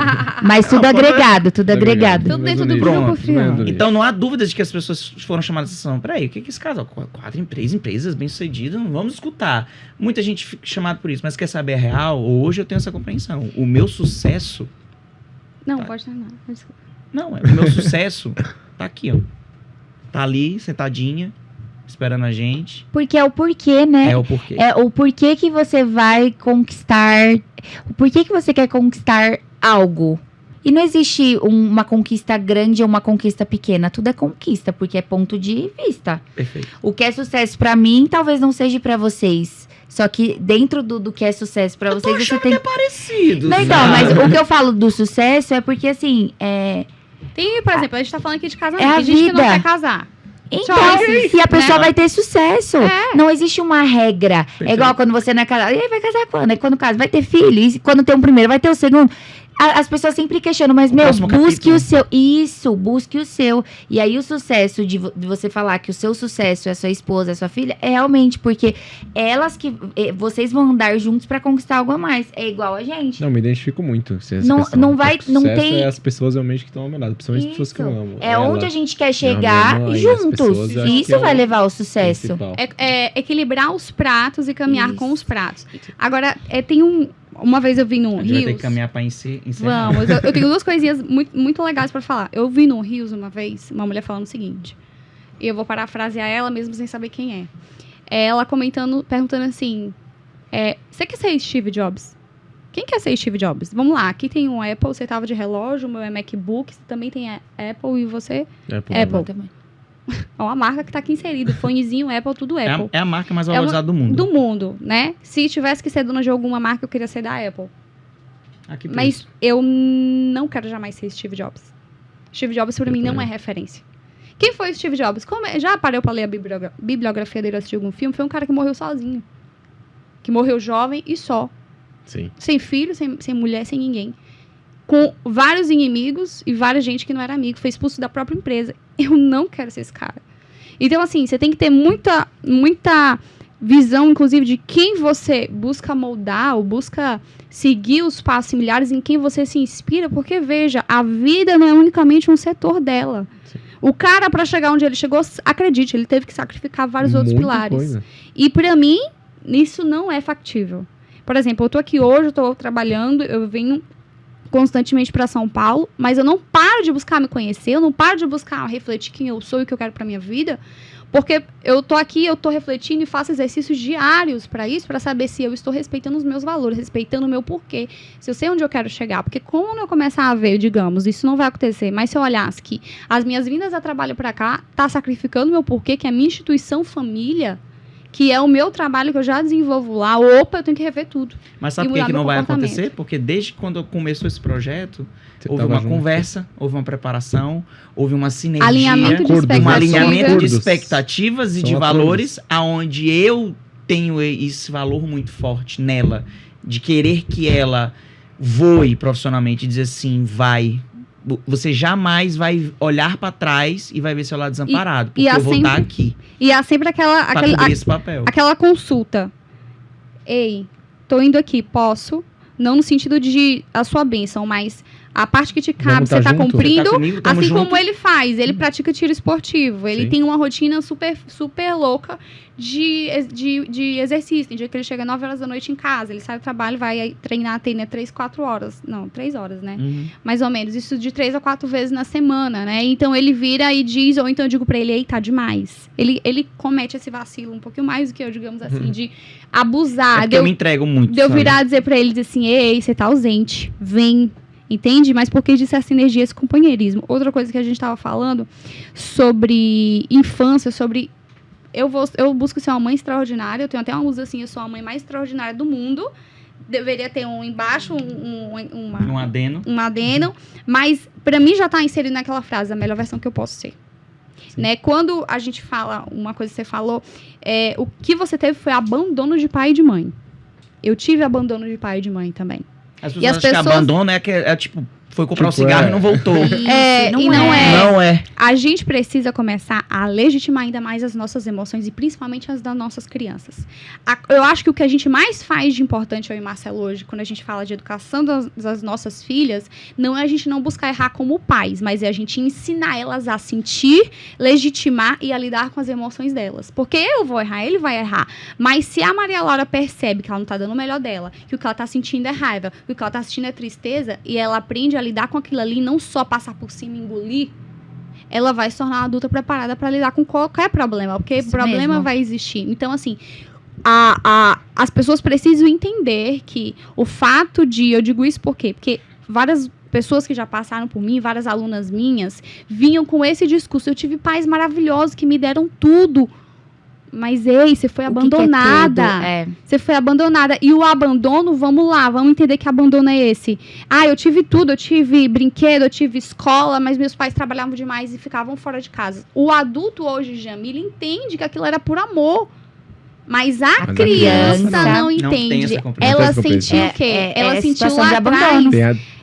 S3: Mas tudo agregado, tudo agregado.
S1: Tudo dentro do grupo, filho.
S2: Então não há dúvida de que as pessoas foram chamadas de atenção. Peraí, o que é esse caso? 4 empresas bem sucedidas, vamos escutar. Muita gente fica chamada por isso, mas quer saber a real? Hoje eu tenho essa compreensão. O meu sucesso...
S1: Não, pode terminar. Desculpa.
S2: Não, o meu sucesso tá aqui, ó. Tá ali, sentadinha, esperando a gente.
S3: Porque é o porquê, né?
S2: É o porquê.
S3: É o porquê que você vai conquistar... O porquê que você quer conquistar algo. E não existe uma conquista grande ou uma conquista pequena. Tudo é conquista, porque é ponto de vista.
S2: Perfeito.
S3: O que é sucesso pra mim, talvez não seja pra vocês. Só que dentro do que é sucesso pra vocês, você tem...
S2: que é parecido.
S3: Não, então, mas o que eu falo do sucesso é porque, assim,
S1: Tem, por exemplo, a gente tá falando aqui de casamento.
S3: É a
S1: tem gente que não
S3: vida.
S1: quer casar.
S3: Então, e a pessoa vai ter sucesso. Não existe uma regra.
S2: Perfeito. É
S3: igual quando você não é casado. E aí, vai casar quando? Aí quando casa, vai ter filho. E quando tem um primeiro, vai ter o segundo. As pessoas sempre questionam, mas, busque o seu. Isso, busque o seu. E aí, o sucesso de você falar que o seu sucesso é a sua esposa, é a sua filha, é realmente porque vocês vão andar juntos pra conquistar algo a mais. É igual a gente.
S4: Não, me identifico muito.
S3: Não tem...
S4: É as pessoas realmente que estão ao meu lado, principalmente as pessoas que eu amo.
S3: É onde a gente quer chegar juntos. E isso vai levar ao sucesso.
S1: É equilibrar os pratos e caminhar com os pratos. Agora, tem uma vez eu vi no Rios...
S2: vai ter que caminhar pra encerrar.
S1: Vamos, eu tenho 2 coisinhas muito, muito legais pra falar. Eu vi no Rios uma vez, uma mulher falando o seguinte, e eu vou parafrasear ela mesmo sem saber quem é. Ela perguntando assim, você quer ser Steve Jobs? Quem quer ser Steve Jobs? Vamos lá, aqui tem um Apple, você tava de relógio, o meu é MacBook, você também tem Apple e você? Apple também. É uma marca que tá aqui inserida. Fonezinho, Apple, tudo Apple.
S2: É a marca mais valorizada do mundo.
S1: Do mundo, né? Se tivesse que ser dona de alguma marca, eu queria ser da Apple. Mas eu não quero jamais ser Steve Jobs. Steve Jobs, pra mim, não é referência. Quem foi Steve Jobs? Já parei pra ler a bibliografia dele, assistir algum filme? Foi um cara que morreu sozinho. Que morreu jovem e só.
S4: Sim.
S1: Sem filho, sem mulher, sem ninguém. Com vários inimigos e várias gente que não era amigo. Foi expulso da própria empresa. Eu não quero ser esse cara. Então, assim, você tem que ter muita visão, inclusive, de quem você busca moldar ou busca seguir os passos similares, em quem você se inspira. Porque, veja, a vida não é unicamente um setor dela. Sim. O cara, para chegar onde ele chegou, acredite, ele teve que sacrificar vários outros pilares. Coisa. E, para mim, isso não é factível. Por exemplo, eu tô aqui hoje, eu tô trabalhando, eu venho constantemente para São Paulo, mas eu não paro de buscar me conhecer, eu não paro de buscar refletir quem eu sou e o que eu quero para minha vida, porque eu tô aqui, eu tô refletindo e faço exercícios diários para isso, para saber se eu estou respeitando os meus valores, respeitando o meu porquê, se eu sei onde eu quero chegar, porque quando eu começar a ver, digamos, isso não vai acontecer, mas se eu olhasse que as minhas vindas a trabalho para cá tá sacrificando o meu porquê, que é a minha instituição família, que é o meu trabalho que eu já desenvolvo lá, eu tenho que rever tudo.
S2: Mas sabe por que não vai acontecer? Porque desde quando começou esse projeto, houve uma conversa, houve uma preparação, houve uma sinergia, um alinhamento de expectativas e de valores, aonde eu tenho esse valor muito forte nela, de querer que ela voe profissionalmente e dizer assim, vai... Você jamais vai olhar pra trás e vai ver seu lado desamparado. Porque eu vou estar aqui.
S1: E há sempre aquela consulta. Ei, tô indo aqui, posso? Não no sentido de a sua bênção, mas A parte que te cabe, você tá cumprindo, assim
S2: junto.
S1: como ele faz. Ele pratica tiro esportivo. Ele tem uma rotina super, super louca de exercício. Tem dia que ele chega 9 horas da noite em casa. Ele sai do trabalho, vai treinar, treina 3, 4 horas. Não, 3 horas, né? Mais ou menos. Isso de 3 a 4 vezes na semana, né? Então, ele vira e diz, ou então eu digo pra ele, ei, tá demais. Ele comete esse vacilo um pouquinho mais do que eu, digamos assim, de abusar.
S2: Eu me entrego muito,
S1: de eu virar e dizer pra ele, assim, ei, você tá ausente, vem. Entende? Mas por que disso essa sinergia, esse companheirismo? Outra coisa que a gente estava falando sobre infância, sobre... Eu busco ser uma mãe extraordinária. Eu tenho até uma música assim, eu sou a mãe mais extraordinária do mundo. Deveria ter um embaixo,
S2: um adeno.
S1: Um adeno. Mas, pra mim, já tá inserido naquela frase, a melhor versão que eu posso ser. Né? Quando a gente fala, uma coisa que você falou, o que você teve foi abandono de pai e de mãe. Eu tive abandono de pai e de mãe também.
S2: As pessoas acham que abandono é tipo, foi comprar um cigarro e não voltou.
S1: Não é. A gente precisa começar a legitimar ainda mais as nossas emoções e principalmente as das nossas crianças. Eu acho que o que a gente mais faz de importante, eu e Marcelo, hoje, quando a gente fala de educação das nossas filhas, não é a gente não buscar errar como pais, mas é a gente ensinar elas a sentir, legitimar e a lidar com as emoções delas. Porque eu vou errar, ele vai errar. Mas se a Maria Laura percebe que ela não tá dando o melhor dela, que o que ela tá sentindo é raiva, que o que ela tá sentindo é tristeza, e ela aprende a lidar com aquilo ali, não só passar por cima e engolir, ela vai se tornar uma adulta preparada para lidar com qualquer problema, porque
S3: Isso
S1: problema
S3: mesmo.
S1: vai existir. Então, assim, as pessoas precisam entender que o fato de... Eu digo isso por quê? Porque várias pessoas que já passaram por mim, várias alunas minhas, vinham com esse discurso. Eu tive pais maravilhosos que me deram tudo. Mas, ei, você foi abandonada. Você foi abandonada. E o abandono, vamos lá, vamos entender que abandono é esse. Eu tive tudo, eu tive brinquedo, eu tive escola, mas meus pais trabalhavam demais e ficavam fora de casa. O adulto hoje, Jamila, entende que aquilo era por amor. Mas a criança não entende. Ela sentiu o quê? Ela sentiu lá atrás.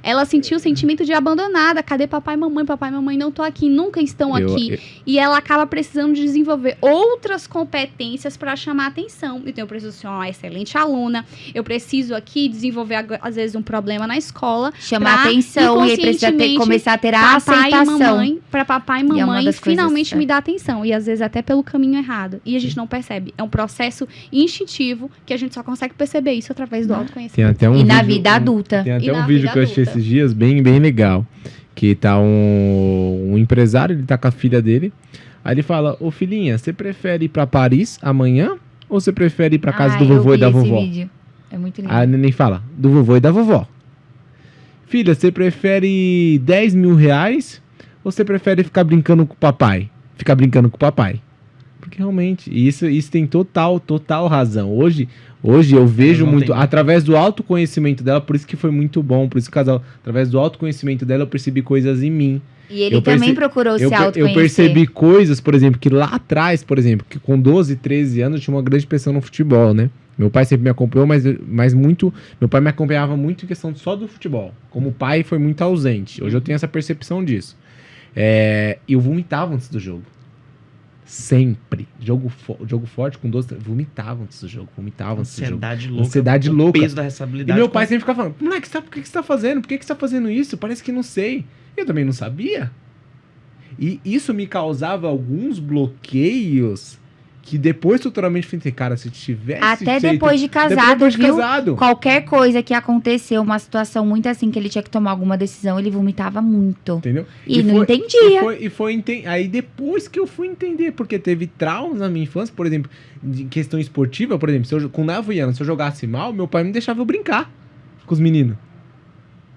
S1: Ela sentiu o sentimento de abandonada. Cadê papai e mamãe? Papai e mamãe não estão aqui, nunca estão aqui. E ela acaba precisando de desenvolver outras competências para chamar atenção. Então, eu preciso ser uma excelente aluna. Eu preciso aqui desenvolver, às vezes, um problema na escola.
S3: Chamar atenção e precisa começar a ter a aceitação.
S1: Para papai e mamãe finalmente me dar atenção. E, às vezes, até pelo caminho errado. E a gente não percebe. É um processo instintivo que a gente só consegue perceber isso através do autoconhecimento.
S3: E na vida adulta.
S4: Tem até um vídeo que eu achei esses dias bem legal, que tá um empresário, ele tá com a filha dele, aí ele fala, ô filhinha, você prefere ir pra Paris amanhã ou você prefere ir pra casa do vovô e da vovó?
S3: Vídeo. É muito lindo.
S4: Aí a neném fala, do vovô e da vovó. Filha, você prefere 10 mil reais ou você prefere ficar brincando com o papai? Ficar brincando com o papai. Porque realmente, isso tem total razão. Hoje eu vejo muito, através do autoconhecimento dela, por isso que foi muito bom, por isso que o casal, através do autoconhecimento dela, eu percebi coisas em mim.
S3: E ele também procurou se autoconhecer.
S4: Eu percebi coisas, por exemplo, que lá atrás, por exemplo, que com 12, 13 anos eu tinha uma grande pressão no futebol, né? Meu pai sempre me acompanhou, mas muito... Meu pai me acompanhava muito em questão só do futebol. Como pai foi muito ausente. Hoje eu tenho essa percepção disso. Eu vomitava antes do jogo. Sempre. Jogo forte com 12... Vomitava antes do jogo. Ansiedade louca.
S2: O peso da responsabilidade.
S4: E meu pai sempre ficava falando, moleque, por que você tá fazendo? Por que você tá fazendo isso? Parece que não sei. Eu também não sabia. E isso me causava alguns bloqueios que depois futuramente eu pensei, cara, se tivesse
S3: até depois de casado, viu? Qualquer coisa que aconteceu, uma situação muito assim, que ele tinha que tomar alguma decisão, ele vomitava muito.
S4: Entendeu?
S3: E não entendia.
S4: Aí depois que eu fui entender, porque teve traumas na minha infância, por exemplo, de questão esportiva, por exemplo, com Neva e Ana, se eu jogasse mal, meu pai não deixava eu brincar com os meninos.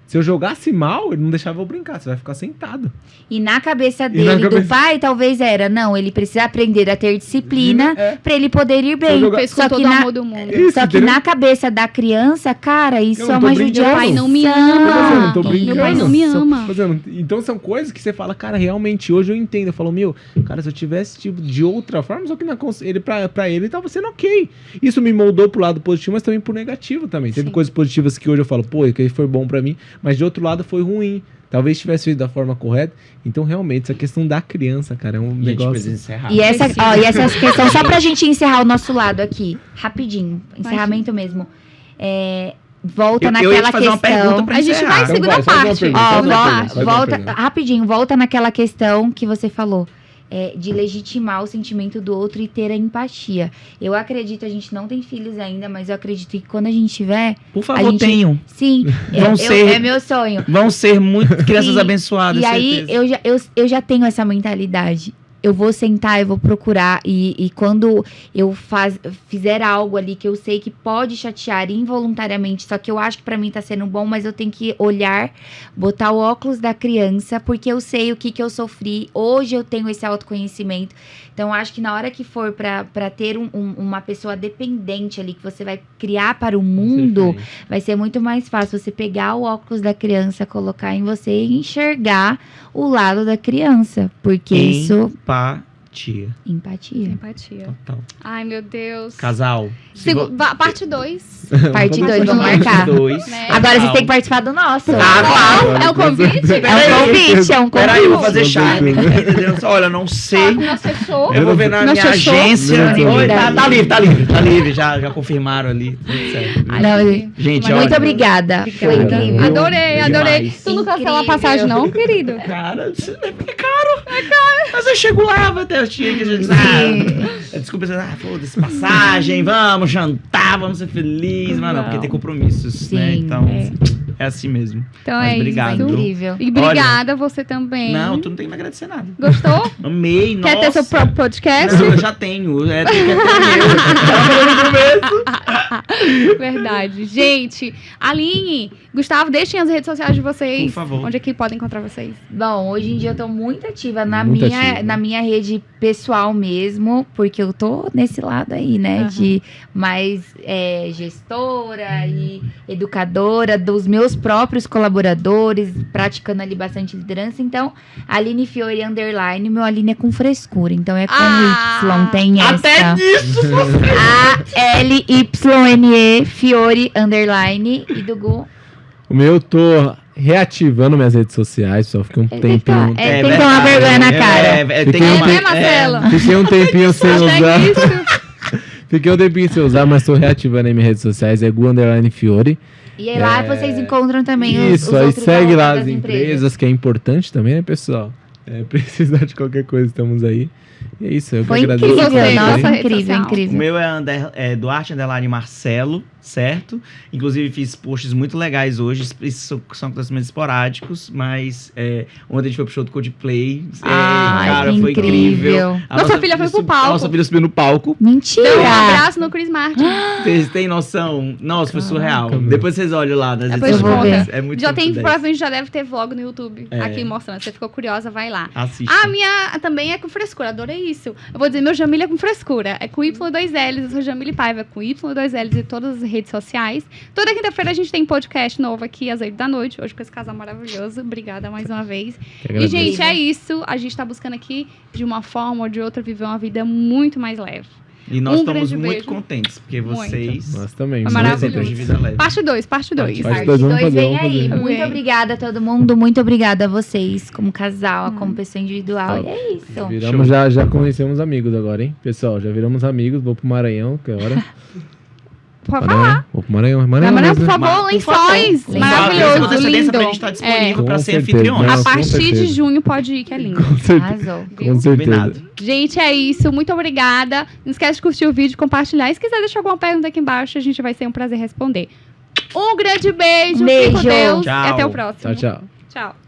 S4: Se eu jogasse mal, ele não deixava eu brincar, você vai ficar sentado.
S3: E na cabeça dele, do pai, talvez não, ele precisa aprender a ter disciplina pra ele poder ir bem.
S1: Só que amor do mundo.
S3: Só que na cabeça da criança, cara, isso é uma judiação.
S1: Meu pai não me ama.
S4: Eu não tô brincando.
S1: Meu pai não me ama.
S4: Então são coisas que você fala, cara, realmente, hoje eu entendo. Eu falo, cara, se eu tivesse tipo de outra forma, só que pra ele tava sendo ok. Isso me moldou pro lado positivo, mas também pro negativo também. Teve coisas positivas que hoje eu falo, que foi bom pra mim, mas de outro lado foi ruim. Talvez tivesse feito da forma correta. Então, realmente, essa questão da criança, cara, é um negócio...
S3: E essa questão, só pra gente encerrar o nosso lado aqui, rapidinho, encerramento mesmo. volta naquela
S2: ia te fazer
S3: questão.
S2: Uma pergunta pra
S1: a gente vai em segunda parte.
S3: Volta naquela questão que você falou. De legitimar o sentimento do outro e ter a empatia. Eu acredito, a gente não tem filhos ainda, mas eu acredito que quando a gente tiver...
S2: Por favor, tenham.
S3: Sim, é meu sonho.
S2: Vão ser muito crianças abençoadas,
S3: e aí, eu já tenho essa mentalidade. Eu vou sentar, eu vou procurar e quando eu fizer algo ali que eu sei que pode chatear involuntariamente, só que eu acho que pra mim tá sendo bom, mas eu tenho que olhar, botar o óculos da criança, porque eu sei o que eu sofri. Hoje eu tenho esse autoconhecimento. Então, eu acho que na hora que for pra ter uma pessoa dependente ali, que você vai criar para o mundo, vai ser muito mais fácil você pegar o óculos da criança, colocar em você e enxergar o lado da criança. Porque isso... Empatia.
S2: Total.
S1: Ai, meu Deus.
S2: Casal.
S1: Parte 2.
S3: Parte 2, vamos marcar. Né? Agora vocês têm que participar do nosso.
S1: Claro. É um convite?
S3: É um convite.
S2: Peraí, eu vou fazer charme. Olha, eu não sei. Eu vou ver na minha agência. Tá livre. Já confirmaram ali. Gente,
S3: muito obrigada. Foi incrível.
S1: Adorei. Tu não cancelou a passagem, não, querido?
S2: Cara, é caro. Mas eu chego lá, até eu tinha que a gente... desculpa, foda-se, passagem, vamos jantar, vamos ser felizes. Mas não, porque tem compromissos, sim, né? Então, é assim mesmo.
S1: Então
S2: mas obrigado.
S3: Isso. Incrível.
S1: E obrigada você também.
S2: Não, tu não tem que me agradecer nada.
S1: Gostou?
S2: Amei,
S1: Quer ter seu próprio podcast?
S2: Não, eu já tenho. Tu quer ter meu.
S1: Verdade. Gente, Aline, Gustavo, deixem as redes sociais de vocês.
S2: Por favor.
S1: Onde é que podem encontrar vocês?
S3: Bom, hoje em dia eu tô muito ativa na minha rede pessoal mesmo, porque eu tô nesse lado aí, né? De mais gestora e educadora dos meus próprios colaboradores, praticando ali bastante liderança. Então, Aline Fiore _, meu Aline é com frescura, então é com Y, tem essa.
S2: Até nisso!
S3: ALYNE Fiore _ e do Gu.
S4: O meu eu tô reativando minhas redes sociais, só fiquei um tempinho.
S3: Tem que tomar vergonha na cara.
S1: Marcelo?
S4: Fiquei um tempinho sem usar. Fiquei um tempinho sem usar, mas tô reativando aí minhas redes sociais, é Gu _ Fiore.
S3: E aí lá vocês encontram também os
S4: aí
S3: outros
S4: segue lá as empresas, que é importante também, né, pessoal? Precisar de qualquer coisa, estamos aí. E é isso, eu que agradeço.
S3: Incrível.
S2: O meu é Duarte _ Marcelo, certo? Inclusive fiz posts muito legais hoje, são acontecimentos esporádicos, mas ontem a gente foi pro show do Coldplay. Cara, foi incrível.
S1: Nossa filha foi pro palco.
S2: Nossa filha subiu no palco.
S3: Mentira!
S1: Deu um abraço no Chris Martin.
S2: Vocês têm noção? Nossa, foi surreal. Depois vocês olham lá nas
S1: redes
S2: sociais. É muito
S1: provavelmente já deve ter vlog no YouTube aqui mostrando. Você ficou curiosa, vai lá.
S2: Assiste.
S1: A minha também é com frescura, adorei isso. Eu vou dizer, meu Jamile é com frescura. É com Y2Ls, eu sou Jamile Paiva, com Y2Ls em todas as redes sociais. Toda quinta-feira a gente tem podcast novo aqui às 8 da noite, hoje com esse casal maravilhoso. Obrigada mais uma vez. E, gente, é isso. A gente tá buscando aqui, de uma forma ou de outra, viver uma vida muito mais leve.
S2: E nós estamos muito contentes, porque vocês...
S4: Nós também.
S1: Maravilhoso.
S2: De vida leve.
S1: Parte 2.
S3: Parte 2 vem aí. Muito obrigada a todo mundo. Muito obrigada a vocês, como casal, como pessoa individual. E é isso.
S4: Já conhecemos amigos agora, hein? Pessoal, já viramos amigos. Vou pro Maranhão, que é hora.
S1: Pode falar.
S4: Vou pro Maranhão.
S1: Maranhão, por favor, lençóis. Maravilhoso, lindo.
S2: Pra gente estar disponível pra ser anfitriões.
S1: A partir de junho pode ir, que é lindo.
S3: Arrasou.
S4: Com certeza.
S1: Gente, é isso. Muito obrigada. Não esquece de curtir o vídeo, compartilhar. E se quiser deixar alguma pergunta aqui embaixo, a gente vai ser um prazer responder. Um grande beijo. Fique com Deus.
S2: Tchau.
S1: E até o próximo.
S4: Tchau.
S1: Tchau.